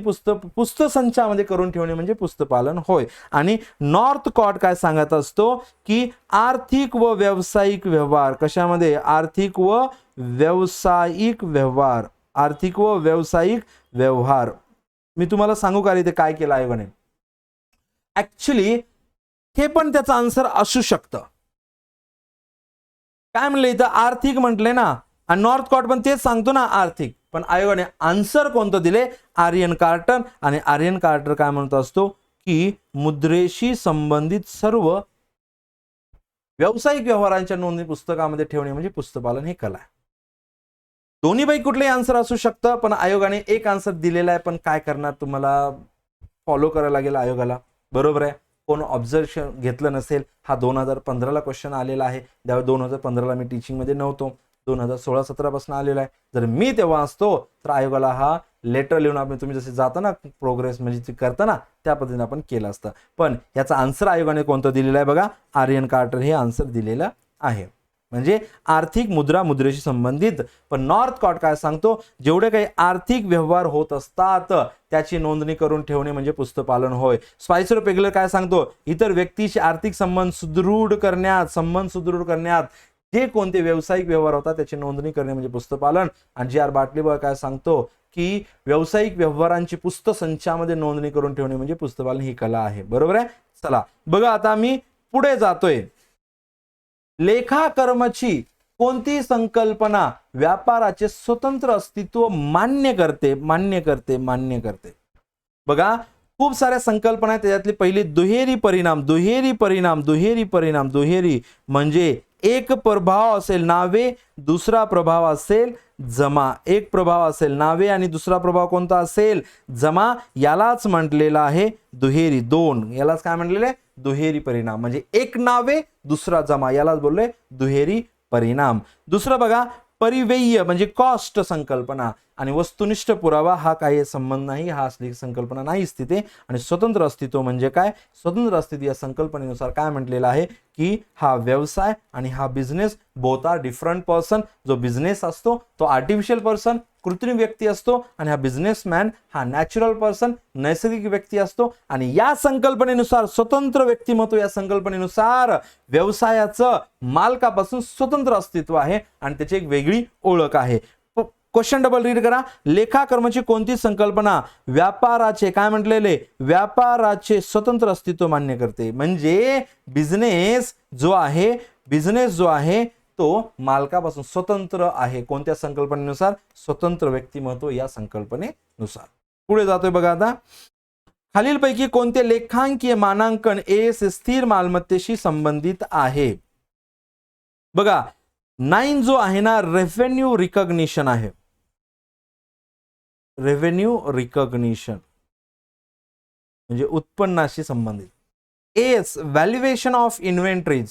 पुस्तक संचामध्ये करून ठेवणे म्हणजे पुस्तकपालन होय. आणि नॉर्थ कॉट काय सांगत असतो की आर्थिक व व्यावसायिक व्यवहार, कशामध्ये? आर्थिक व व्यावसायिक व्यवहार, आर्थिक व व्यावसायिक व्यवहार. मी तुम्हाला सांगू का इथे काय केलं आयोगाने? ऍक्च्युली हे पण त्याचं आन्सर असू शकतं. काय म्हणलं इथं? आर्थिक म्हटले ना, आणि नॉर्थ कॉट पण तेच सांगतो ना, आर्थिक. पण आयोगाने आन्सर कोणतं दिले? आर्यन कार्टर. आणि आर्यन कार्टर काय म्हणत असतो की मुद्रेशी संबंधित सर्व व्यावसायिक व्यवहारांच्या नोंदणी पुस्तकामध्ये ठेवणे म्हणजे पुस्तकपालन ही कला आहे. दोन्ही पैकी कुठलेही आन्सर असू शकतं, पण आयोगाने एक आन्सर दिलेला आहे. पण काय करणार, तुम्हाला फॉलो करायला लागेल आयोगाला, बरोबर आहे? कोण ऑब्झर्वेशन घेतलं नसेल, हा 2015ला क्वेश्चन आलेला आहे. त्यावेळी 2015ला मी टीचिंगमध्ये नव्हतो, 2016-17 पासून आलेला आहे. जर मी तेव्हा असतो तर आयोगाला हा लेटर लिहून आपण, तुम्ही जसे जाता ना प्रोग्रेस म्हणजे करता ना, त्या पद्धतीने आपण केलं असतं. पण याचा आन्सर आयोगाने कोणतं दिलेला आहे? बघा, आर्यन कार्टर हे आन्सर दिलेलं आहे. म्हणजे आर्थिक मुद्रेशी संबंधित. पण नॉर्थ कॉट काय सांगतो? जेवढे काही आर्थिक व्यवहार होत असतात त्याची नोंदणी करून ठेवणे म्हणजे पुस्तकपालन होय. स्पायसर पेगलर काय सांगतो? इतर व्यक्तीशी आर्थिक संबंध सुदृढ करण्यात जे कोणते व्यावसायिक व्यवहार होतात त्याची नोंदणी करणे म्हणजे पुस्तकपालन. आणि जे.आर. बाटली बॉय काय सांगतो की व्यावसायिक व्यवहारांची पुस्तक संचामध्ये नोंदणी करून ठेवणे म्हणजे पुस्तकपालन ही कला आहे. बरोबर आहे? चला बघा, आता मी पुढे जातोय. लेखाकर्माची कोणती संकल्पना व्यापाराचे स्वतंत्र अस्तित्व मान्य करते? बघा, खूप साऱ्या संकल्पना आहेत. त्याच्यातली पहिली दुहेरी परिणाम म्हणजे एक प्रभाव असेल नावे, दुसरा प्रभाव असेल जमा. एक प्रभाव असेल नावे आणि दुसरा प्रभाव कोणता असेल जमा, यालाच म्हटलेला आहे दुहेरी. दोन यालाच काय म्हटलेलं आहे दुहेरी परिणाम. म्हणजे एक नावे दुसरा जमा, यालाच बोललोय दुहेरी परिणाम. दुसरं बघा परिव्यय म्हणजे कॉस्ट संकल्पना आणि वस्तुनिष्ठ पुरावा हा काही संबंध नाही, हा असली संकल्पना नाहीच तिथे. आणि स्वतंत्र अस्तित्व म्हणजे काय, स्वतंत्र अस्तित्व या संकल्पनेनुसार काय म्हटलेलं आहे की हा व्यवसाय आणि हा business both are different person. जो बिझनेस असतो तो आर्टिफिशियल पर्सन कृत्रिम व्यक्ती असतो आणि हा बिझनेसमॅन हा नॅचरल पर्सन नैसर्गिक व्यक्ती असतो. आणि या संकल्पनेनुसार स्वतंत्र व्यक्तिमत्व या संकल्पनेनुसार व्यवसायाचं मालकापासून स्वतंत्र अस्तित्व आहे आणि त्याची एक वेगळी ओळख आहे. क्वेश्चन डबल रीड करा. लेखाकर्माची कोणती संकल्पना व्यापाराचे काय म्हटलेले व्यापाराचे स्वतंत्र अस्तित्व मान्य करते. म्हणजे बिझनेस जो आहे तो मालकापासून स्वतंत्र आहे. कोणत्या संकल्पनेनुसार स्वतंत्र व्यक्तिमत्व या संकल्पनेनुसार. पुढे जातोय बघा आता. खालीलपैकी कोणते लेखांकीय मानांकन एस स्थिर मालमत्तेशी संबंधित आहे. बघा 9 जो आहे ना रेव्हेन्यू रिकॉग्निशन आहे. रेव्हेन्यू रिकॉग्निशन म्हणजे उत्पन्नाशी संबंधित. S valuation of inventories.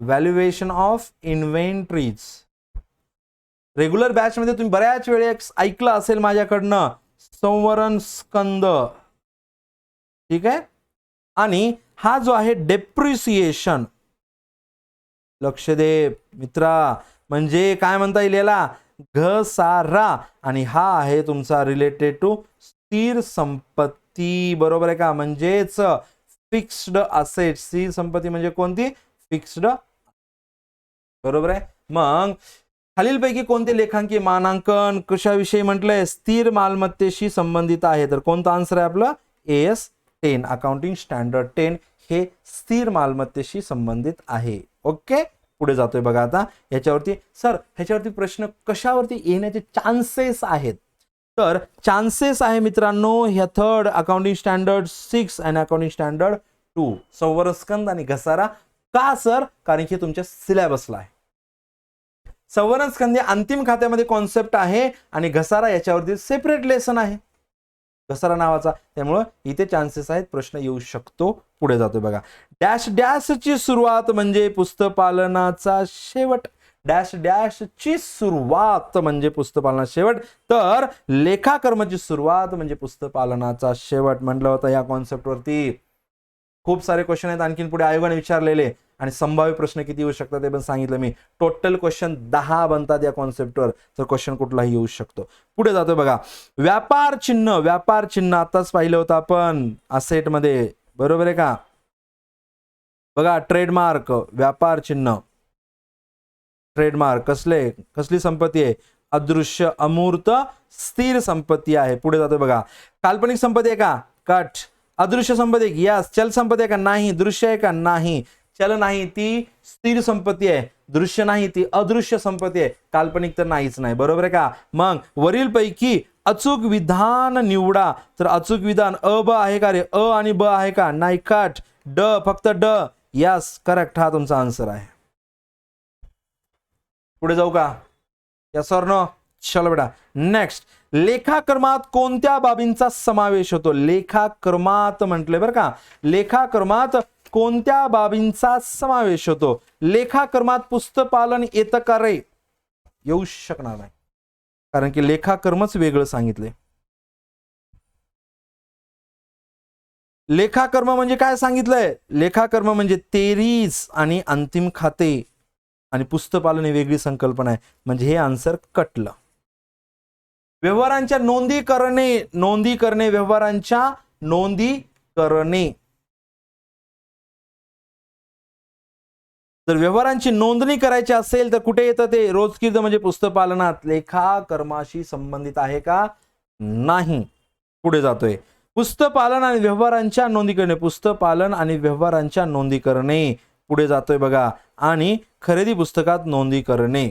Valuation of inventories regular batch मध्ये तुम्ही बऱ्याच वेळेस ऐकलं असेल माझ्याकडनं संवरण स्कंद. ठीक आहे. आणि हा जो आहे डेप्रिसिएशन लक्ष दे मित्रा म्हणजे काय म्हणता येईल याला घसारा. आणि हा आहे तुमचा रिलेटेड टू स्थिर संपत्ती. बरोबर आहे का. म्हणजेच फिक्स्ड असेट. स्थिर संपत्ती म्हणजे कोणती फिक्स्ड. बरोबर आहे. मग खालीलपैकी कोणते लेखांकीय मानांकन कशाविषयी म्हटलंय स्थिर मालमत्तेशी संबंधित आहे. तर कोणता आन्सर आहे आपलं AS 10 अकाउंटिंग स्टँडर्ड 10 हे स्थिर मालमत्तेशी संबंधित आहे. ओके. पुढे जातोय बघा आता. याच्यावरती सर ह्याच्यावरती प्रश्न कशावरती येण्याचे चान्सेस आहेत. तर चान्सेस आहे मित्रांनो ह्या थर्ड अकाउंटिंग स्टँडर्ड 6 आणि अकाउंटिंग स्टँडर्ड 2 संवरण स्कंद आणि घसारा. का सर कारण की तुमच्या सिलेबसला आहे. संवरण स्कंद अंतिम खात्यामध्ये कॉन्सेप्ट आहे आणि घसारा याच्यावरती सेपरेट लेसन आहे घसारा नावाचा. त्यामुळे इथे चान्सेस आहेत प्रश्न येऊ शकतो. पुढे जातोय बघा. डॅश डॅश ची सुरुवात म्हणजे पुस्तपालनाचा शेवट. डॅश डॅश ची सुरुवात म्हणजे पुस्तपालनाचा शेवट. तर लेखाकर्माची सुरुवात म्हणजे पुस्तपालनाचा शेवट म्हटलं होतं. या कॉन्सेप्ट वरती खूप सारे क्वेश्चन आहेत आणखीन पुढे आयोगाने विचारलेले आणि संभाव्य प्रश्न किती येऊ शकतात ते पण सांगितलं मी. टोटल क्वेश्चन 10 बनतात या कॉन्सेप्टवर. तर क्वेश्चन कुठलाही येऊ शकतो. पुढे जातोय बघा. व्यापार चिन्ह आताच पाहिलं होतं आपण असेट मध्ये. बरोबर आहे का. बघा ट्रेडमार्क व्यापार चिन्ह. ट्रेडमार्क कसली संपत्ती आहे अदृश्य अमूर्त स्थिर संपत्ती आहे. पुढे जातोय बघा. काल्पनिक संपत्ती आहे का कट. अदृश्य संपत्ती आहे यस. चल संपत्ती आहे का नाही. दृश्य आहे का नाही. चल नाही ती स्थिर संपत्ती आहे. दृश्य नाही ती अदृश्य संपत्ती आहे. काल्पनिक तर नाहीच नाही. बरोबर आहे का. मग वरील पैकी अचूक विधान निवडा. तर अचूक विधान अ ब आहे का रे. अ आणि ब आहे का नाही. कट ड फक्त ड यस करेक्ट हा तुमचा आन्सर आहे. पुढे जाऊ का यस और नो. चलो बेटा नेक्स्ट. लेखाकर्मात कोणत्या बाबींचा समावेश होतो. लेखाकर्मात म्हटले बरं का. लेखाकर्मात कोणत्या बाबींचा समावेश होतो. लेखाकर्मात पुस्तपालन येतं का रे. येऊ शकणार नाही कारण की लेखाकर्मच वेगळं सांगितले. लेखाकर्म म्हणजे काय सांगितलंय. लेखाकर्म म्हणजे तेरीस आणि अंतिम खाते आणि पुस्तपालन ही वेगळी संकल्पना आहे. म्हणजे हे आन्सर कटलं. व्यवहारांच्या नोंदी करणे व्यवहारांच्या नोंदी करणे. जर व्यवहारांची नोंदणी करायची असेल तर कुठे येतं ते रोजकीर्द म्हणजे पुस्तपालनात. लेखाकर्माशी संबंधित आहे का नाही. पुढे जातोय. पुस्तपालन आणि व्यवहारांच्या नोंदी करणे. पुस्तपालन आणि व्यवहारांच्या नोंदी करणे. पुढे जातोय बघा. आणि खरेदी पुस्तकात नोंदी करणे.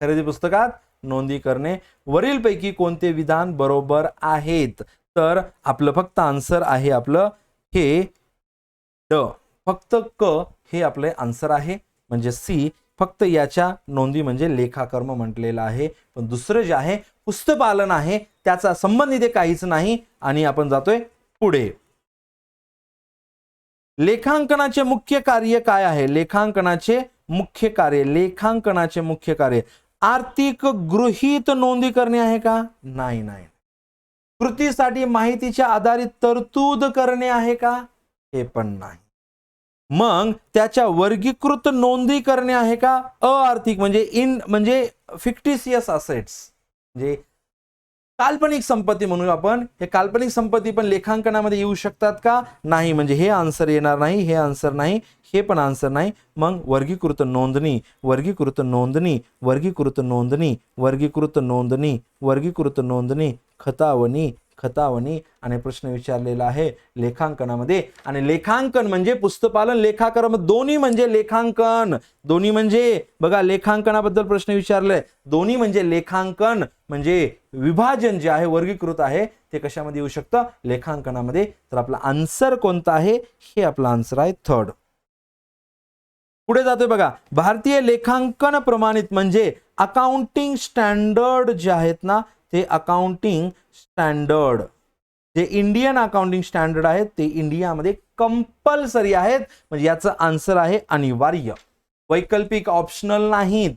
खरेदी पुस्तकात नोंदी करणे. वरील पैकी कोणते विधान बरोबर आहेत. तर आपलं फक्त आन्सर आहे आपलं हे ड. फक्त क हे आपले आन्सर आहे म्हणजे सी फक्त याच्या नोंदी म्हणजे लेखाकर्म म्हटलेलं आहे. पण दुसरं जे आहे पुस्तपालन आहे त्याचा संबंध इथे काहीच नाही. आणि आपण जातोय पुढे. लेखांकनाचे मुख्य कार्य काय आहे? लेखांकनाचे मुख्य कार्य आर्थिक गृहीत नोंदी करणे आहे का? नाही. कृतीसाठी माहितीच्या आधारित तरतूद करणे आहे का? हे पण नाही. मग त्याच्या वर्गीकृत नोंदी करणे आहे का? अआर्थिक म्हणजे फिक्टिशियस असेट्स म्हणजे काल्पनिक संपत्ती म्हणून आपण. हे काल्पनिक संपत्ती पण लेखांकनामध्ये येऊ शकतात का? नाही. म्हणजे हे आन्सर येणार नाही, हे आन्सर नाही, हे पण आन्सर नाही. मग वर्गीकृत नोंदणी, खतावणी आणि प्रश्न विचारलेला आहे लेखांकनामध्ये. आणि लेखांकन म्हणजे पुस्तपालन, लेखाकर्म दोन्ही म्हणजे लेखांकन. दोन्ही म्हणजे बघा लेखांकनाबद्दल प्रश्न विचारलाय. दोन्ही म्हणजे लेखांकन म्हणजे विभाजन जे आहे वर्गीकृत आहे ते कशामध्ये येऊ शकतं? लेखांकनामध्ये. तर आपला आन्सर कोणता आहे? हे आपला आन्सर आहे थर्ड. पुढे जातोय बघा. भारतीय लेखांकन प्रमाणित म्हणजे अकाउंटिंग स्टँडर्ड जे आहेत ना ते अकाउंटिंग स्टँडर्ड जे इंडियन अकाउंटिंग स्टँडर्ड आहेत ते इंडियामध्ये कंपल्सरी आहेत. म्हणजे याचं आन्सर आहे अनिवार्य, वैकल्पिक, ऑप्शनल नाहीत.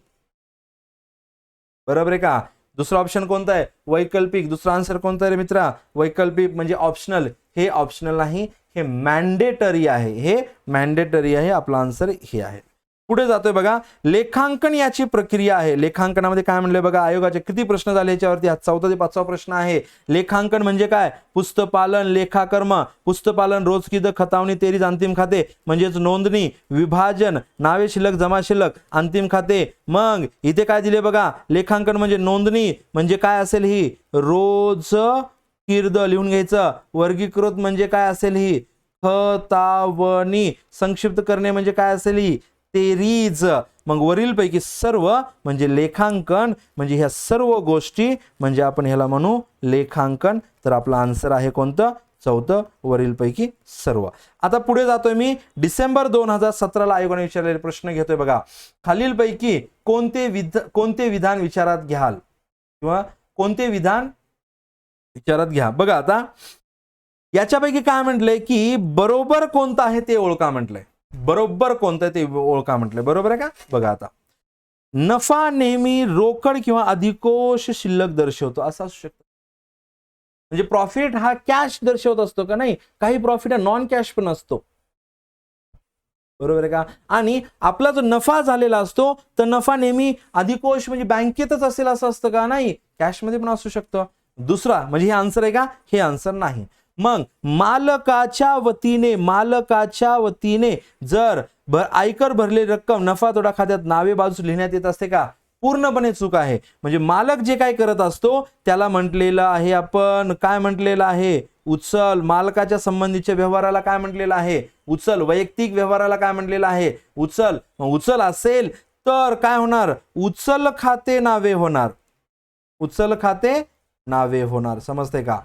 बरोबर आहे का? दुसरा ऑप्शन कोणता आहे? वैकल्पिक. दुसरा आन्सर कोणता आहे रे मित्रा? वैकल्पिक म्हणजे ऑप्शनल. हे ऑप्शनल नाही, हे मॅन्डेटरी आहे. आपला आन्सर हे आहे. पुढे जातोय बघा. लेखांकन याची प्रक्रिया आहे. लेखांकनामध्ये काय म्हणले बघा. आयोगाचे किती प्रश्न झाले याच्यावरती? हा 4था ते 5वा प्रश्न आहे. लेखांकन म्हणजे काय? पुस्तपालन, लेखाकर्म. पुस्तपालन रोजकीद, खतावणी, तेरीज, अंतिम खाते म्हणजेच नोंदणी, विभाजन, नावे शिल्लक, जमा शिल्लक, अंतिम खाते. मग इथे काय दिले बघा. लेखांकन म्हणजे नोंदणी म्हणजे काय असेल? ही रोजकीर्द लिहून घ्यायचं. वर्गीकृत म्हणजे काय असेल? ही खतावणी. संक्षिप्त करणे म्हणजे काय असेल? ही तेरीज. मग वरीलपैकी सर्व म्हणजे लेखांकन. म्हणजे ह्या सर्व गोष्टी म्हणजे आपण ह्याला म्हणू लेखांकन. तर आपला आन्सर आहे कोणतं? चौथं, वरीलपैकी सर्व. आता पुढे जातोय मी. डिसेंबर 2017 आयोगाने विचारलेले प्रश्न घेतोय बघा. खालीलपैकी कोणते विधान विचारात घ्याल किंवा कोणते विधान विचारात घ्या. बघा आता याच्यापैकी काय म्हटलंय की बरोबर कोणतं आहे ते ओळखा म्हटलंय. बरोबर कोणतं ते ओळखा म्हटलंय. बरोबर आहे का? बघा आता. नफा नेहमी रोकड किंवा अधिकोष शिल्लक दर्शवतो असं असू शकतं. म्हणजे प्रॉफिट हा कॅश दर्शवत असतो का? नाही. काही प्रॉफिट हा नॉन कॅश पण असतो. बरोबर आहे का? आणि आपला जो नफा झालेला असतो तर नफा नेहमी अधिकोष म्हणजे बँकेतच असेल असं असतं का? नाही. कॅशमध्ये पण असू शकतं. दुसरा म्हणजे हे आन्सर आहे का? हे आन्सर नाही. मग मालकाच्या वतीने जर आयकर भरलेली रक्कम नफा तोटा खात्यात नावे बाजूस लिहिण्यात येत असते का? पूर्णपणे चूक आहे. म्हणजे मालक जे काय करत असतो त्याला म्हटलेलं आहे आपण काय म्हटलेलं आहे? उचल. मालकाच्या संबंधीच्या व्यवहाराला काय म्हटलेलं आहे? उचल. वैयक्तिक व्यवहाराला काय म्हटलेलं आहे? उचल. मग उचल असेल तर काय होणार? उचल खाते नावे होणार. समजते का?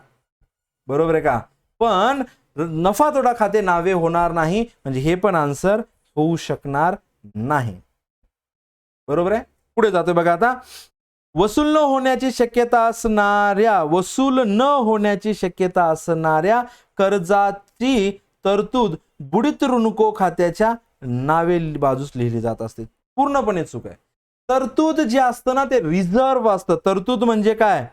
बरोबर आहे का? पण नफा तोटा खाते नावे होणार नाही. म्हणजे हे पण आन्सर होऊ शकणार नाही. बरोबर आहे. पुढे जातोय बघा आता. वसूल न होण्याची शक्यता असणाऱ्या कर्जाची तरतूद बुडीत ऋणको खात्याच्या नावे बाजूस लिहिली जात असते. पूर्णपणे चूक आहे. तरतूद जे असतं ना ते रिझर्व्ह असतं. तरतूद म्हणजे काय?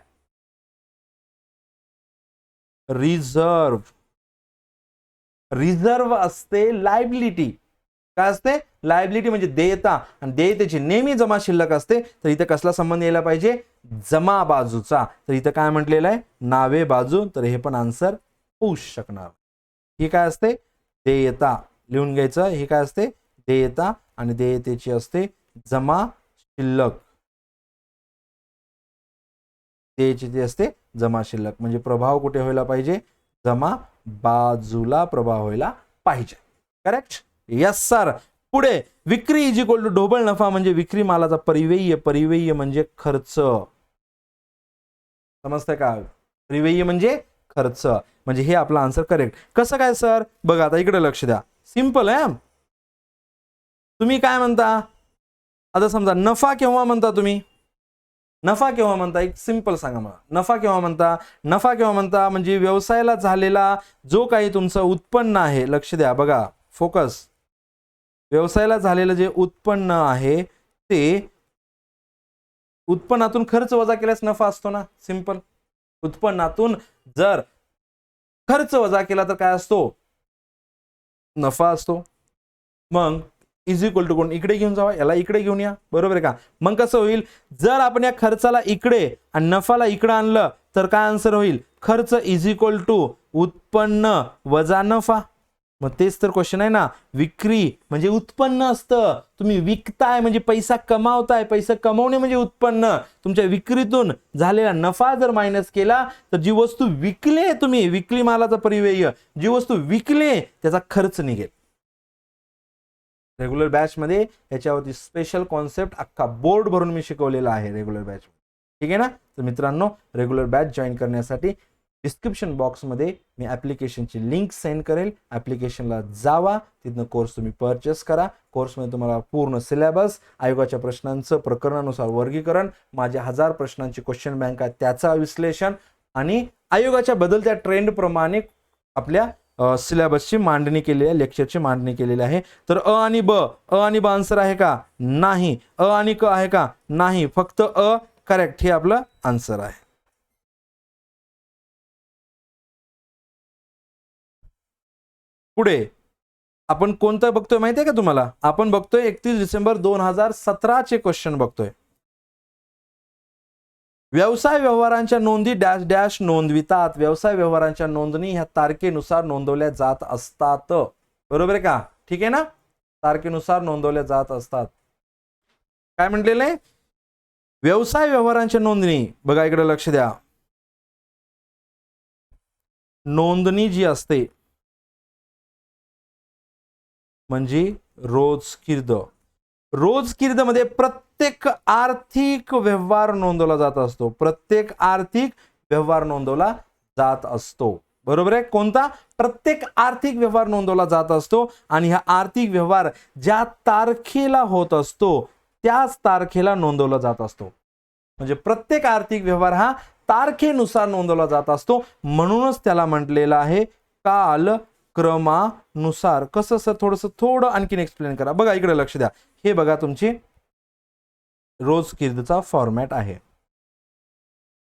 रिझर्व्ह असते लायबिलिटी. काय असते? लायबिलिटी म्हणजे देयता. आणि देयतेची नेहमी जमा शिल्लक असते. तर इथे कसला संबंध यायला पाहिजे? जमा बाजूचा. तर इथे काय म्हटलेलं आहे? नावे बाजू. तर हे पण आन्सर होऊ शकणार. ही काय असते? देयता. लिहून घ्यायचं. हे काय असते? देयता. आणि देयतेची असते जमा शिल्लक. देयची असते जमा शिल्लक. म्हणजे प्रभाव कुठे व्हायला पाहिजे? जमा बाजूला प्रभाव व्हायला पाहिजे. करेक्ट? Yes sir. पुढे विक्री इज इक्वल टू ढोबळ नफा म्हणजे विक्री मालाचा परिव्यय म्हणजे खर्च. समजतंय का? परिव्यय म्हणजे खर्च. म्हणजे हे आपला आन्सर करेक्ट. कसं काय सर? बघा आता इकडे लक्ष द्या. सिंपल आहे. तुम्ही काय म्हणता? आता समजा नफा केव्हा म्हणता तुम्ही, नफा केव्हा म्हणता, एक सिंपल सांगा मला, नफा केव्हा म्हणता? नफा केव्हा म्हणता म्हणजे व्यवसायाला झालेला जो काही तुमचं उत्पन्न आहे, लक्ष द्या बघा, फोकस, व्यवसायाला झालेलं जे उत्पन्न आहे ते उत्पन्नातून खर्च वजा केल्यास नफा असतो ना, सिंपल. उत्पन्नातून जर खर्च वजा केला तर काय असतो? नफा असतो. मग इज इक्वल टू कोण, इकडे घेऊन जावा, याला इकडे घेऊन या, बरोबर आहे का? मग कसं होईल, जर आपण या खर्चाला इकडे आणि नफाला इकडे आणलं तर काय आन्सर होईल? खर्च इज इक्वल टू उत्पन्न वजा नफा. मग तेच तर क्वेश्चन आहे ना, विक्री म्हणजे उत्पन्न असतं, तुम्ही विकताय म्हणजे पैसा कमावताय, पैसा कमवणे म्हणजे उत्पन्न. तुमच्या विक्रीतून झालेला नफा जर मायनस केला तर जी वस्तू विकले, तुम्ही विकली मालाचा परिव्यय, जी वस्तू विकले त्याचा खर्च निघेल. रेग्युलर बॅच मध्ये याच्यावरती स्पेशल कॉन्सेप्ट अख्खा बोर्ड भरून मी शिकवलेला आहे रेग्युलर बॅच, ठीक आहे ना? तर मित्रांनो, रेग्युलर बॅच जॉईन करण्यासाठी डिस्क्रिप्शन बॉक्समध्ये मी ॲप्लिकेशनची लिंक सेंड करेल, ॲप्लिकेशनला जावा, तिथनं कोर्स तुम्ही परचेस करा. कोर्समध्ये तुम्हाला पूर्ण सिलेबस, आयोगाच्या प्रश्नांचं प्रकरणानुसार वर्गीकरण, माझ्या 1000 प्रश्नांची क्वेश्चन बँक आहे त्याचा विश्लेषण आणि आयोगाच्या बदलत्या ट्रेंडप्रमाणे आपल्या सिलेबसची मांडणी केलेली आहे, लेक्चरची मांडणी केलेली आहे. तर अ आणि ब आन्सर आहे का? नाही. अ आणि क आहे का? नाही. फक्त अ करेक्ट हे आपलं आन्सर आहे. पुढे आपण कोणतं बघतोय माहिती आहे का तुम्हाला? आपण बघतोय 31 डिसेंबर 2017 चे क्वेश्चन बघतोय. व्यवसाय व्यवहारांच्या नोंदी डॅश डॅश नोंदवितात. व्यवसाय व्यवहारांच्या नोंदणी ह्या तारखेनुसार नोंदवल्या जात असतात, बरोबर आहे का? ठीक आहे ना, तारखेनुसार नोंदवल्या जात असतात. काय म्हटलेलं आहे? व्यवसाय व्यवहारांच्या नोंदणी, बघा इकडे लक्ष द्या, नोंदणी जी असते म्हणजे रोजकिर्द. रोजकिर्दमध्ये प्रत्येक आर्थिक व्यवहार नोंदवला जात असतो, प्रत्येक आर्थिक व्यवहार नोंदवला जात असतो, बरोबर आहे? कोणता? प्रत्येक आर्थिक व्यवहार नोंदवला जात असतो आणि हा आर्थिक व्यवहार ज्या तारखेला होत असतो त्याच तारखेला नोंदवला जात असतो. म्हणजे प्रत्येक आर्थिक व्यवहार हा तारखेनुसार नोंदवला जात असतो, म्हणूनच त्याला म्हटलेलं आहे कालक्रमानुसार. कसं सर, थोडं आणखीन एक्सप्लेन करा. बघा इकडे लक्ष द्या, हे बघा तुमची रोजकिर्दचा फॉर्मॅट आहे.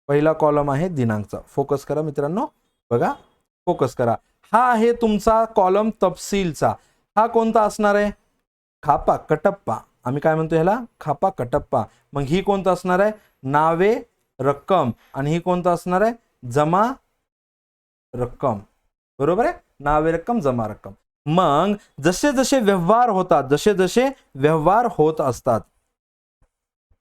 पहिला कॉलम आहे दिनांकचा, फोकस करा मित्रांनो, बघा फोकस करा. हा आहे तुमचा कॉलम तपशीलचा. हा कोणता असणार आहे? खापा कटप्पा. आम्ही काय म्हणतो ह्याला? खापा कटप्पा. मग ही कोणतं असणार आहे? नावे रक्कम. आणि ही कोणतं असणार आहे? जमा रक्कम, बरोबर आहे? नावे रक्कम, जमा रक्कम. मग जसे जसे व्यवहार होतात, जसे जसे व्यवहार होत असतात,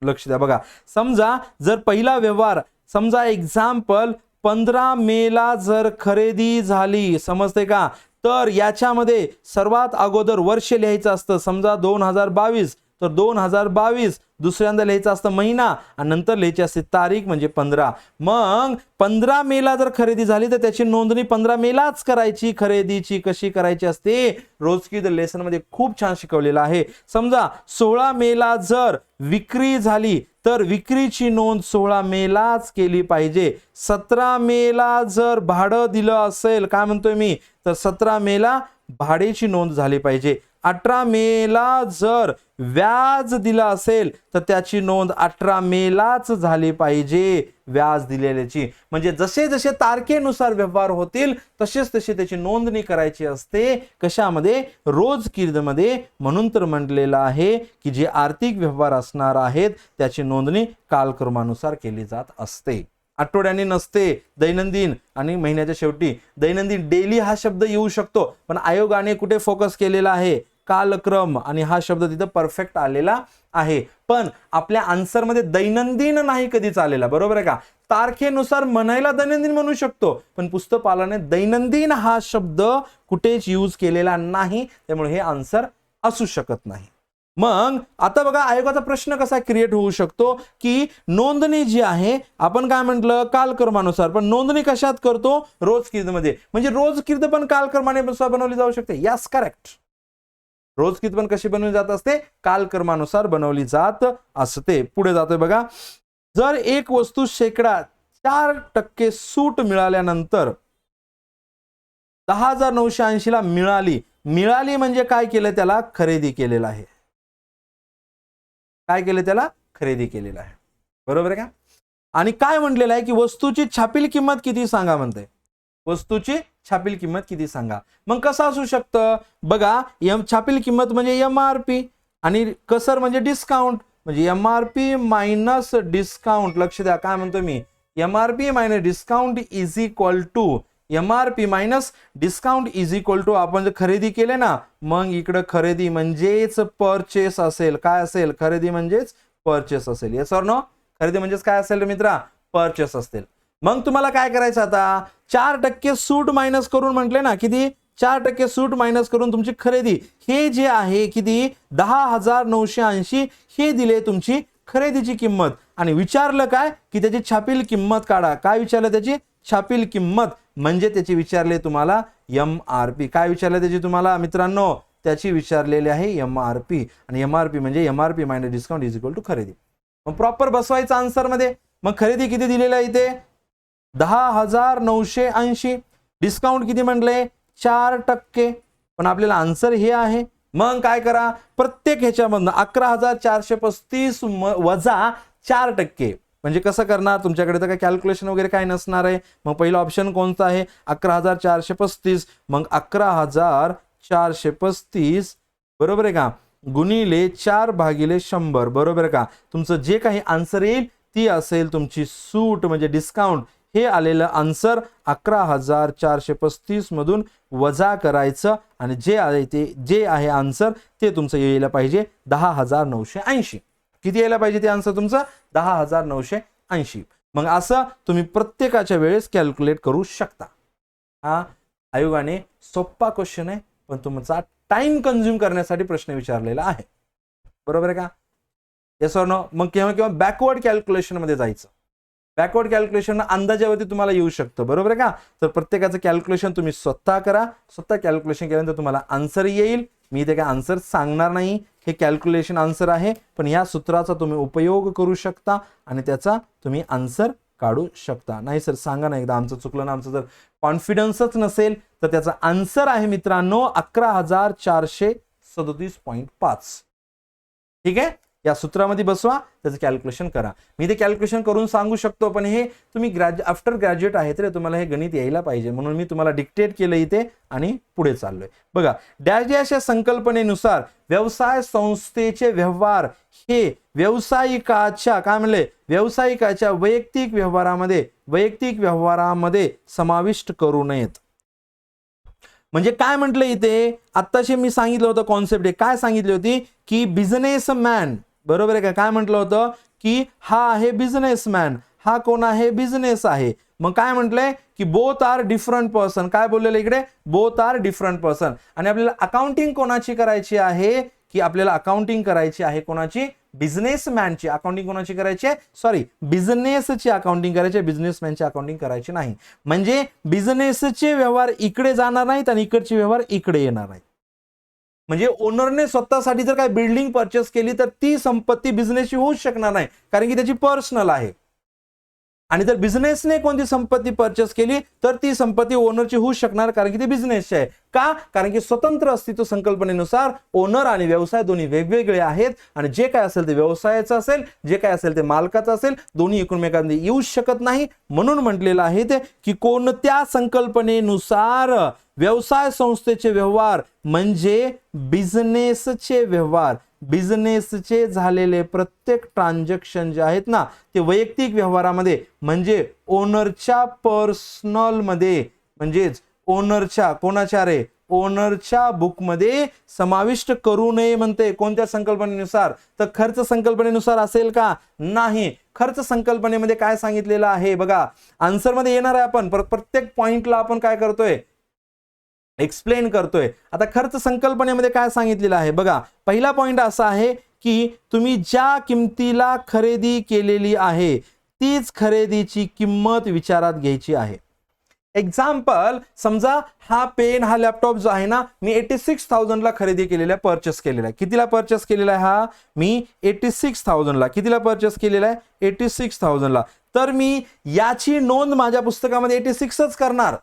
लक्ष द्या बघा. समजा जर पहिला व्यवहार, समजा एक्झाम्पल 15 मेला जर खरेदी झाली, समजते का? तर याच्यामध्ये सर्वात अगोदर वर्ष लिहायचं असतं. समजा 2022, तर 2022 दुसऱ्यांदा लिहायचं असतं महिना आणि नंतर लिहायची असते तारीख म्हणजे 15. मग 15 मेला जर खरेदी झाली तर त्याची नोंदणी 15 मेलाच करायची. खरेदीची कशी करायची असते रोजकिर्द लेसन मध्ये खूप छान शिकवलेलं आहे. समजा 16 मेला जर विक्री झाली तर विक्रीची नोंद 16 मेलाच केली पाहिजे. 17 मेला जर भाडं दिलं असेल, काय म्हणतोय मी, तर 17 मेला भाड्याची नोंद झाली पाहिजे. 18 मेला जर व्याज दिला असेल तर त्याची नोंद 18 मेलाच झाली पाहिजे, व्याज दिलेल्याची. म्हणजे जसे जसे तारखेनुसार व्यवहार होतील तसेच तसे त्याची नोंदणी करायची असते. कशामध्ये? रोजकिर्दमध्ये. म्हणून तर म्हटलेलं आहे की जे आर्थिक व्यवहार असणार आहेत त्याची नोंदणी कालक्रमानुसार केली जात असते, आठवड्याने नसते, दैनंदिन आणि महिन्याच्या शेवटी. दैनंदिन डेली हा शब्द येऊ शकतो, पण आयोगाने कुठे फोकस केलेला आहे? कालक्रम, आणि हा शब्द तिथं परफेक्ट आलेला आहे. पण आपल्या आन्सर मध्ये दैनंदिन नाही कधीच आलेला, बरोबर आहे का? तारखेनुसार म्हणायला दैनंदिन म्हणू शकतो, पण पुस्तकपालाने दैनंदिन हा शब्द कुठेच यूज केलेला नाही, त्यामुळे हे आन्सर असू शकत नाही. मग आता बघा आयोगाचा प्रश्न कसा क्रिएट होऊ शकतो की नोंदणी जी आहे आपण काय म्हटलं कालक्रमानुसार, पण नोंदणी कशात करतो? रोजकिर्दमध्ये. म्हणजे रोजकिर्द पण कालक्रमानुसार बनवली जाऊ शकते. Yes, correct. रोज किती पण कशी बनवली जात असते, कालक्रमानुसार बनवली जात असते. पुढे जातोय बघा. जर एक वस्तू 4% सूट मिळाल्यानंतर 10,980 ला मिळाली म्हणजे काय केलं, त्याला खरेदी केलेलं आहे. काय केलं, त्याला खरेदी केलेलं आहे. बरोबर आहे का? आणि काय म्हटलेलं आहे की वस्तूची छापील किंमत किती सांगा म्हणते. वस्तूची छापील किंमत किती सांगा. मग कसं असू शकतं बघा, छापील किंमत म्हणजे MRP आणि कसर म्हणजे डिस्काउंट, म्हणजे MRP मायनस डिस्काउंट. लक्ष द्या काय म्हणतो मी, MRP minus discount is equal to MRP minus discount is equal to आपण जर खरेदी केले ना, मग इकडे खरेदी म्हणजेच परचेस असेल. काय असेल, खरेदी म्हणजेच परचेस असेल. येस ऑर नो, खरेदी म्हणजेच काय असेल मित्रा, परचेस असेल. मग तुम्हाला काय करायचं आता, 4% सूट मायनस करून म्हटले ना, किती 4% सूट मायनस करून तुमची खरेदी हे जे आहे किती 10,980 हे दिले तुमची खरेदीची किंमत. आणि विचारलं काय की त्याची छापील किंमत काढा. काय विचारलं, त्याची छापील किंमत म्हणजे त्याची विचारले तुम्हाला MRP. काय विचारले त्याची तुम्हाला मित्रांनो, त्याची विचारलेली आहे MRP. आणि MRP म्हणजे MRP minus discount is equal to खरेदी. मग प्रॉपर बसवायचं आन्सर मध्ये. मग खरेदी किती दिलेलं आहे इथे 10,980, डिस्काउंट किती म्हटले 4%, पण आपल्याला आन्सर हे आहे. मग काय करा, प्रत्येक ह्याच्यामधनं 11,435 वजा 4%. म्हणजे कसं करणार, तुमच्याकडे तर काय कॅल्क्युलेशन वगैरे काय नसणार आहे. मग पहिला ऑप्शन कोणता आहे 11,435. मग 11,435 बरोबर आहे का, गुणिले 4/100. बरोबर आहे का, तुमचं जे काही आन्सर येईल ती असेल तुमची सूट म्हणजे डिस्काउंट. हे आलेलं आन्सर 11,435 मधून वजा करायचं आणि जे आहे आन्सर ते तुमचं यायला पाहिजे 10,980. किती यायला पाहिजे ते आन्सर तुमचं 10,980. मग असं तुम्ही प्रत्येकाच्या वेळेस कॅल्क्युलेट करू शकता. हा आयोगाने सोपा क्वेश्चन आहे, पण तुमचा टाइम कंझ्युम करण्यासाठी प्रश्न विचारलेला आहे. बरोबर आहे का, येस ऑर नो. मग किंवा बॅकवर्ड कॅल्क्युलेशन मध्ये जायचं. बॅकवर्ड कॅल्क्युलेशन अंदाजावरती तुम्हाला येऊ शकतं. बरोबर आहे का, तर प्रत्येकाचं कॅल्क्युलेशन तुम्ही स्वतः करा. स्वतः कॅल्क्युलेशन केल्यानंतर तुम्हाला आन्सर येईल. मी इथे काय आन्सर सांगणार नाही, हे कॅल्क्युलेशन आन्सर आहे, पण या सूत्राचा तुम्ही उपयोग करू शकता आणि त्याचा तुम्ही आन्सर काढू शकता. नाही सर सांगा ना एकदा, आमचं चुकलं ना, आमचं जर कॉन्फिडन्सच नसेल तर त्याचा आन्सर आहे मित्रांनो 11,437.5. ठीक आहे, या सूत्रामध्ये बसवा, त्याचं कॅल्क्युलेशन करा. मी ते कॅल्क्युलेशन करून सांगू शकतो, पण हे तुम्ही आफ्टर ग्रॅज्युएट आहे तर तुम्हाला हे गणित यायला पाहिजे, म्हणून मी तुम्हाला डिक्टेट केलं इथे आणि पुढे चाललोय. बघा, डॅश या संकल्पनेनुसार व्यवसाय संस्थेचे व्यवहार हे व्यावसायिकाच्या काय म्हणले, व्यावसायिकाच्या वैयक्तिक व्यवहारामध्ये समाविष्ट करू नयेत. म्हणजे काय म्हटलं इथे, आत्ताशी मी सांगितलं होतं कॉन्सेप्ट, काय सांगितली होती की बिझनेसमॅन. बरोबर आहे का, काय म्हटलं होतं की हा आहे बिझनेसमॅन, हा कोण आहे, बिझनेस आहे. मग काय म्हटलंय की बोथ आर डिफरंट पर्सन. काय बोललेलं इकडे, बोथ आर डिफरंट पर्सन. आणि आपल्याला अकाउंटिंग कोणाची करायची आहे की आपल्याला अकाउंटिंग करायची आहे कोणाची, बिझनेसमॅनची. अकाउंटिंग कोणाची करायची आहे, सॉरी बिझनेसची अकाउंटिंग करायची, बिझनेसमॅनची अकाउंटिंग करायची नाही. म्हणजे बिझनेसचे व्यवहार इकडे जाणार नाहीत आणि इकडचे व्यवहार इकडे येणार नाहीत. म्हणजे ओनरने स्वतःसाठी जर काय बिल्डिंग परचेस केली तर ती संपत्ती बिझनेसची होऊच शकणार नाही, कारण की त्याची पर्सनल आहे. आणि जर बिझनेसने कोणती संपत्ती परचेस केली तर ती संपत्ती ओनरची होऊ शकणार, कारण की ती बिझनेसची आहे. का, कारण की स्वतंत्र अस्तित्व संकल्पनेनुसार ओनर आणि व्यवसाय दोन्ही वेगवेगळे आहेत आणि जे काय असेल ते व्यवसायाचं असेल, जे काय असेल ते मालकाचं असेल, दोन्ही एकमेकांमध्ये येऊ शकत नाही. म्हणून म्हटलेलं आहे ते की कोणत्या संकल्पनेनुसार व्यवसाय संस्थेचे व्यवहार म्हणजे बिझनेसचे व्यवहार, बिझनेसचे झालेले प्रत्येक ट्रान्झॅक्शन जे आहेत ना ते वैयक्तिक व्यवहारामध्ये म्हणजे ओनरच्या पर्सनल मध्ये, म्हणजेच ओनरच्या कोणाच्या रे, ओनरच्या बुकमध्ये समाविष्ट करू नये म्हणते. कोणत्या संकल्पनेनुसार, तर खर्च संकल्पनेनुसार असेल का, नाही. खर्च संकल्पनेमध्ये काय सांगितलेलं आहे बघा, आन्सर मध्ये येणार आहे. आपण प्रत्येक पॉइंटला आपण काय करतोय, एक्सप्लेन करतोय. आता खर्च संकल्पनेमध्ये काय सांगितलेलं आहे बघा, पहिला पॉइंट असा आहे की तुम्ही ज्या किमतीला खरेदी केलेली आहे तीच खरेदीची किंमत विचारात घ्यायची आहे. एक्झाम्पल, समजा हा पेन हा लॅपटॉप जो आहे ना, मी 86,000 ला खरेदी केलेला आहे, परचेस केलेला आहे. कितीला परचेस केलेला आहे हा? मी 86,000 ला. कितीला परचेस केलेला आहे? 86,000 ला. तर मी याची नोंद माझ्या पुस्तकामध्ये 86च करणार.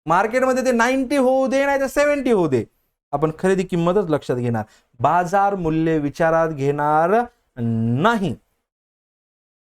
मार्केटमध्ये ते 90 होऊ दे नाही तर 70 होऊ दे, आपण खरेदी किंमतच लक्षात घेणार, बाजार मूल्य विचारात घेणार नाही.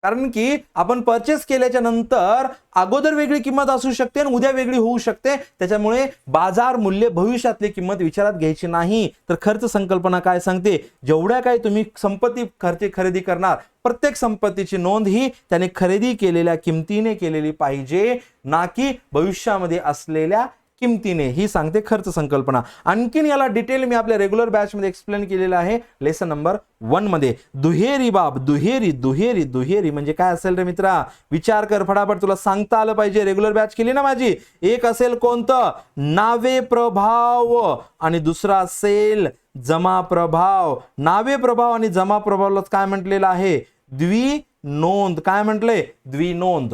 कारण की आपण परचेस केल्याच्या नंतर अगोदर वेगळी किंमत असू शकते आणि उद्या वेगळी होऊ शकते. त्याच्यामुळे बाजार मूल्य, भविष्यातली किंमत विचारात घ्यायची नाही. तर खर्च संकल्पना काय सांगते? जेवढ्या काही तुम्ही संपत्ती खरेदी करणार, प्रत्येक संपत्तीची नोंद ही त्याने खरेदी केलेल्या किमतीने केलेली पाहिजे, ना की भविष्यामध्ये असलेल्या किमतीने. ही सांगते खर्च संकल्पना. आणखीन याला डिटेल मी आपल्या रेग्युलर बॅच मध्ये एक्सप्लेन केलेलं आहे, लेसन नंबर 1 मध्ये. दुहेरी बाब, दुहेरी दुहेरी दुहेरी म्हणजे काय असेल रे मित्रा? विचार कर फटाफट, तुला सांगता आलं पाहिजे. रेग्युलर बॅच केली ना माझी. एक असेल कोणतं? नावे प्रभाव आणि दुसरा असेल जमा प्रभाव. नावे प्रभाव आणि जमा प्रभावाला काय म्हटलेलं आहे? द्विनोंद. काय म्हटलंय? द्विनोंद.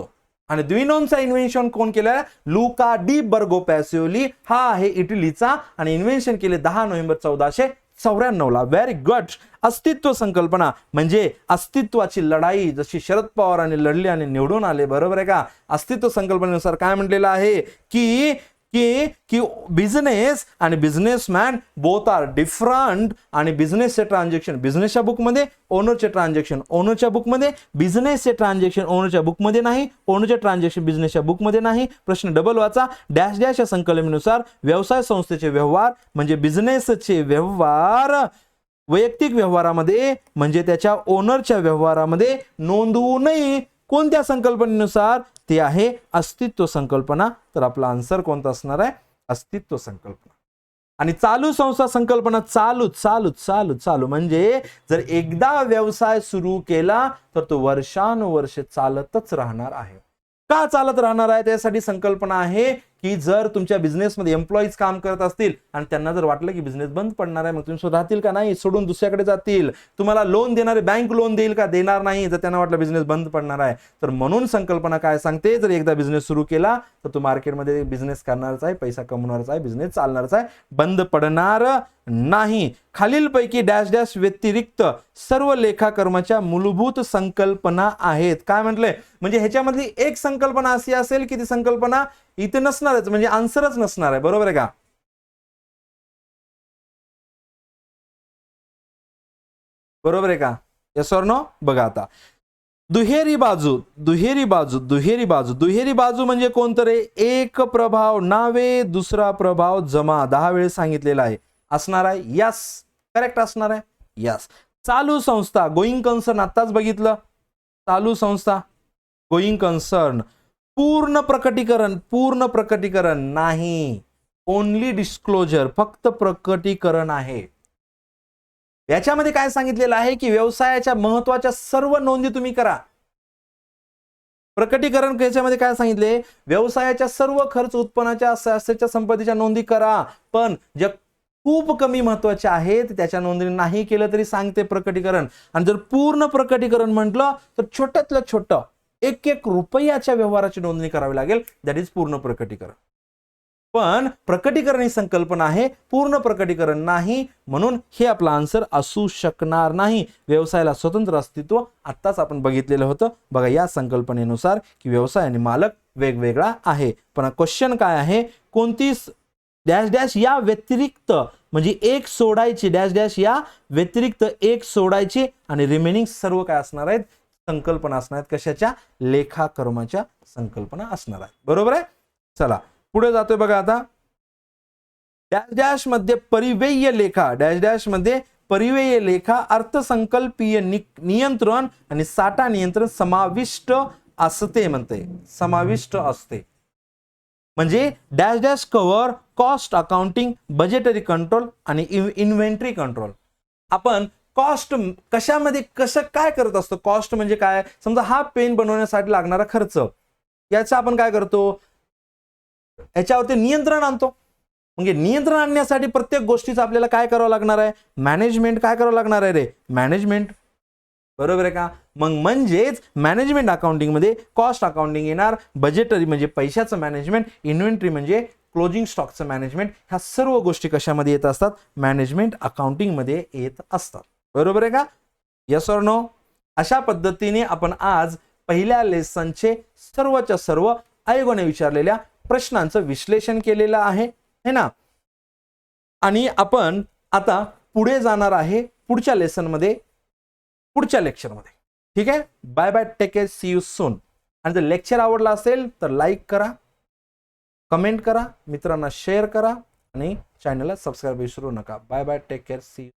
आणि द्विनोंदचा इन्व्हेन्शन कोण केलं? Luca D Borgo Pacioli. हा आहे इटलीचा आणि इन्व्हेन्शन केले 10 नोव्हेंबर 1494 ला. Very good. अस्तित्व संकल्पना म्हणजे अस्तित्वाची लढाई, जशी शरद पवारांनी लढली आणि निवडून आले, बरोबर आहे का? अस्तित्व संकल्पनेनुसार काय म्हटलेलं आहे की की की बिझनेस आणि बिझनेसमॅन बोथ आर डिफरंट. आणि बिझनेसचे ट्रान्झॅक्शन बिझनेसच्या बुकमध्ये, ओनरचे ट्रान्झॅक्शन ओनरच्या बुकमध्ये, बिझनेसचे ट्रान्झॅक्शन ओनरच्या बुकमध्ये नाही, ओनरचे ट्रान्झॅक्शन बिझनेसच्या बुकमध्ये नाही. प्रश्न डबल वाचा. डॅश डॅश या संकल्पनेनुसार व्यवसाय संस्थेचे व्यवहार म्हणजे बिझनेसचे व्यवहार वैयक्तिक व्यवहारामध्ये म्हणजे त्याच्या ओनरच्या व्यवहारामध्ये नोंदवू नये. कोणत्या संकल्पनेनुसार? ते आहे अस्तित्व संकल्पना. तर आपला आन्सर कोणता असणार आहे? अस्तित्व संकल्पना. आणि चालू संस्था संकल्पना, चालू चालू चालू चालू म्हणजे जर एकदा व्यवसाय सुरू केला तर तो वर्षानुवर्षे चालतच राहणार आहे. का चालत राहणार आहे? त्यासाठी संकल्पना आहे की जर तुमच्या बिझनेसमध्ये एम्प्लॉईज काम करत असतील आणि त्यांना जर वाटलं की बिझनेस बंद पडणार आहे, मग तुम्ही राहतील का? नाही, सोडून दुसऱ्याकडे जातील. तुम्हाला लोन देणारे बँक लोन देईल का? देणार नाही, जर त्यांना वाटलं बिझनेस बंद पडणार आहे. तर म्हणून संकल्पना काय सांगते? जर एकदा बिझनेस सुरू केला तर तो मार्केटमध्ये बिझनेस करणारच आहे, पैसा कमवणारच आहे, बिझनेस चालणारच आहे, बंद पडणार नाही. खालीलपैकी डॅश डॅश व्यतिरिक्त सर्व लेखाकर्माच्या मूलभूत संकल्पना आहेत. काय म्हटलंय? म्हणजे ह्याच्यामधली एक संकल्पना अशी असेल की ती संकल्पना इथे नसणारच, म्हणजे आन्सरच नसणार आहे, बरोबर आहे का? बरोबर आहे का? Yes or no? बघा आता, दुहेरी बाजू दुहेरी बाजू दुहेरी बाजू दुहेरी बाजू म्हणजे कोणतं रे? एक प्रभाव नावे, दुसरा प्रभाव जमा. 10 वेळेस सांगितलेला आहे. असणार आहे यस, करेक्ट असणार आहे यस. चालू संस्था गोईंग कन्सर्न आताच बघितलं. चालू संस्था गोईंग कन्सर्न. पूर्ण प्रकटीकरण नाही, ओनली डिस्क्लोजर, फक्त प्रकटीकरण आहे. याच्यामध्ये काय सांगितलेलं आहे की व्यवसायाच्या महत्वाच्या सर्व नोंदी तुम्ही करा. प्रकटीकरण याच्यामध्ये काय सांगितले? व्यवसायाच्या सर्व खर्च, उत्पन्नाच्या, असेटच्या, संपत्तीच्या नोंदी करा, पण ज्या खूप कमी महत्वाच्या आहेत त्याच्या नोंदणी नाही केलं तरी सांगते प्रकटीकरण. आणि जर पूर्ण प्रकटीकरण म्हटलं तर छोट्यातलं छोटं 1-1 रुपयाच्या व्यवहाराची नोंदणी करावी लागेल, दॅट इज पूर्ण प्रकटीकरण. पण प्रकटीकरण ही संकल्पना आहे, पूर्ण प्रकटीकरण नाही, म्हणून हे आपला आन्सर असू शकणार नाही. व्यवसायाला स्वतंत्र अस्तित्व आत्ताच आपण बघितलेलं होतं. बघा या संकल्पनेनुसार की व्यवसाय आणि मालक वेगवेगळा आहे. पण क्वेश्चन काय आहे? कोणती डॅश डॅश या व्यतिरिक्त म्हणजे एक सोडायची, डॅश डॅश या व्यतिरिक्त एक सोडायची आणि रिमेनिंग सर्व काय असणार आहेत? संकल्पना असणार आहेत. कशाच्या? लेखाकर्माच्या संकल्पना असणार आहेत. बरोबर आहे? चला पुढे जातोय बघा आता. डॅश डॅश मध्ये परिव्यय लेखा, डॅश डॅश मध्ये परिव्यय लेखा, अर्थसंकल्पीय नियंत्रण आणि साठा नियंत्रण समाविष्ट असते म्हणते. समाविष्ट असते म्हणजे dash dash cover cost accounting, budgetary control आणि इन्व्हेंटरी कंट्रोल. आपण कॉस्ट कशामध्ये कसं काय करत असतो? कॉस्ट म्हणजे काय? समजा हा पेन बनवण्यासाठी लागणारा खर्च, याचा आपण काय करतो? याच्यावरती नियंत्रण आणतो. म्हणजे नियंत्रण आणण्यासाठी प्रत्येक गोष्टीचं आपल्याला काय करावं लागणार आहे? मॅनेजमेंट काय करावं लागणार आहे रे? मॅनेजमेंट. बरोबर आहे का? मग म्हणजेच मॅनेजमेंट अकाउंटिंग मध्ये कॉस्ट अकाउंटिंग येणार, बजेटरी म्हणजे पैशाचं मॅनेजमेंट, इन्व्हेंटरी म्हणजे क्लोजिंग स्टॉकचं मॅनेजमेंट, ह्या सर्व गोष्टी कशामध्ये येत असतात? मॅनेजमेंट अकाउंटिंग मध्ये येत असतात. बरोबर आहे का? Yes or no? अशा पद्धतीने आपण आज पहिल्या लेसनचे सर्वच्या सर्व आयोगाने विचारलेल्या प्रश्नांचं विश्लेषण केलेलं आहे, है ना? आणि आपण आता पुढे जाणार आहे पुढच्या लेसनमध्ये, पुढच्या लेक्चरमध्ये. ठीक आहे? Bye bye, take care, see you soon. आणि जर लेक्चर आवडला असेल तर लाईक करा, कमेंट करा, मित्रांना शेअर करा आणि चॅनलला सबस्क्राईब विसरू नका. Bye bye, take care, C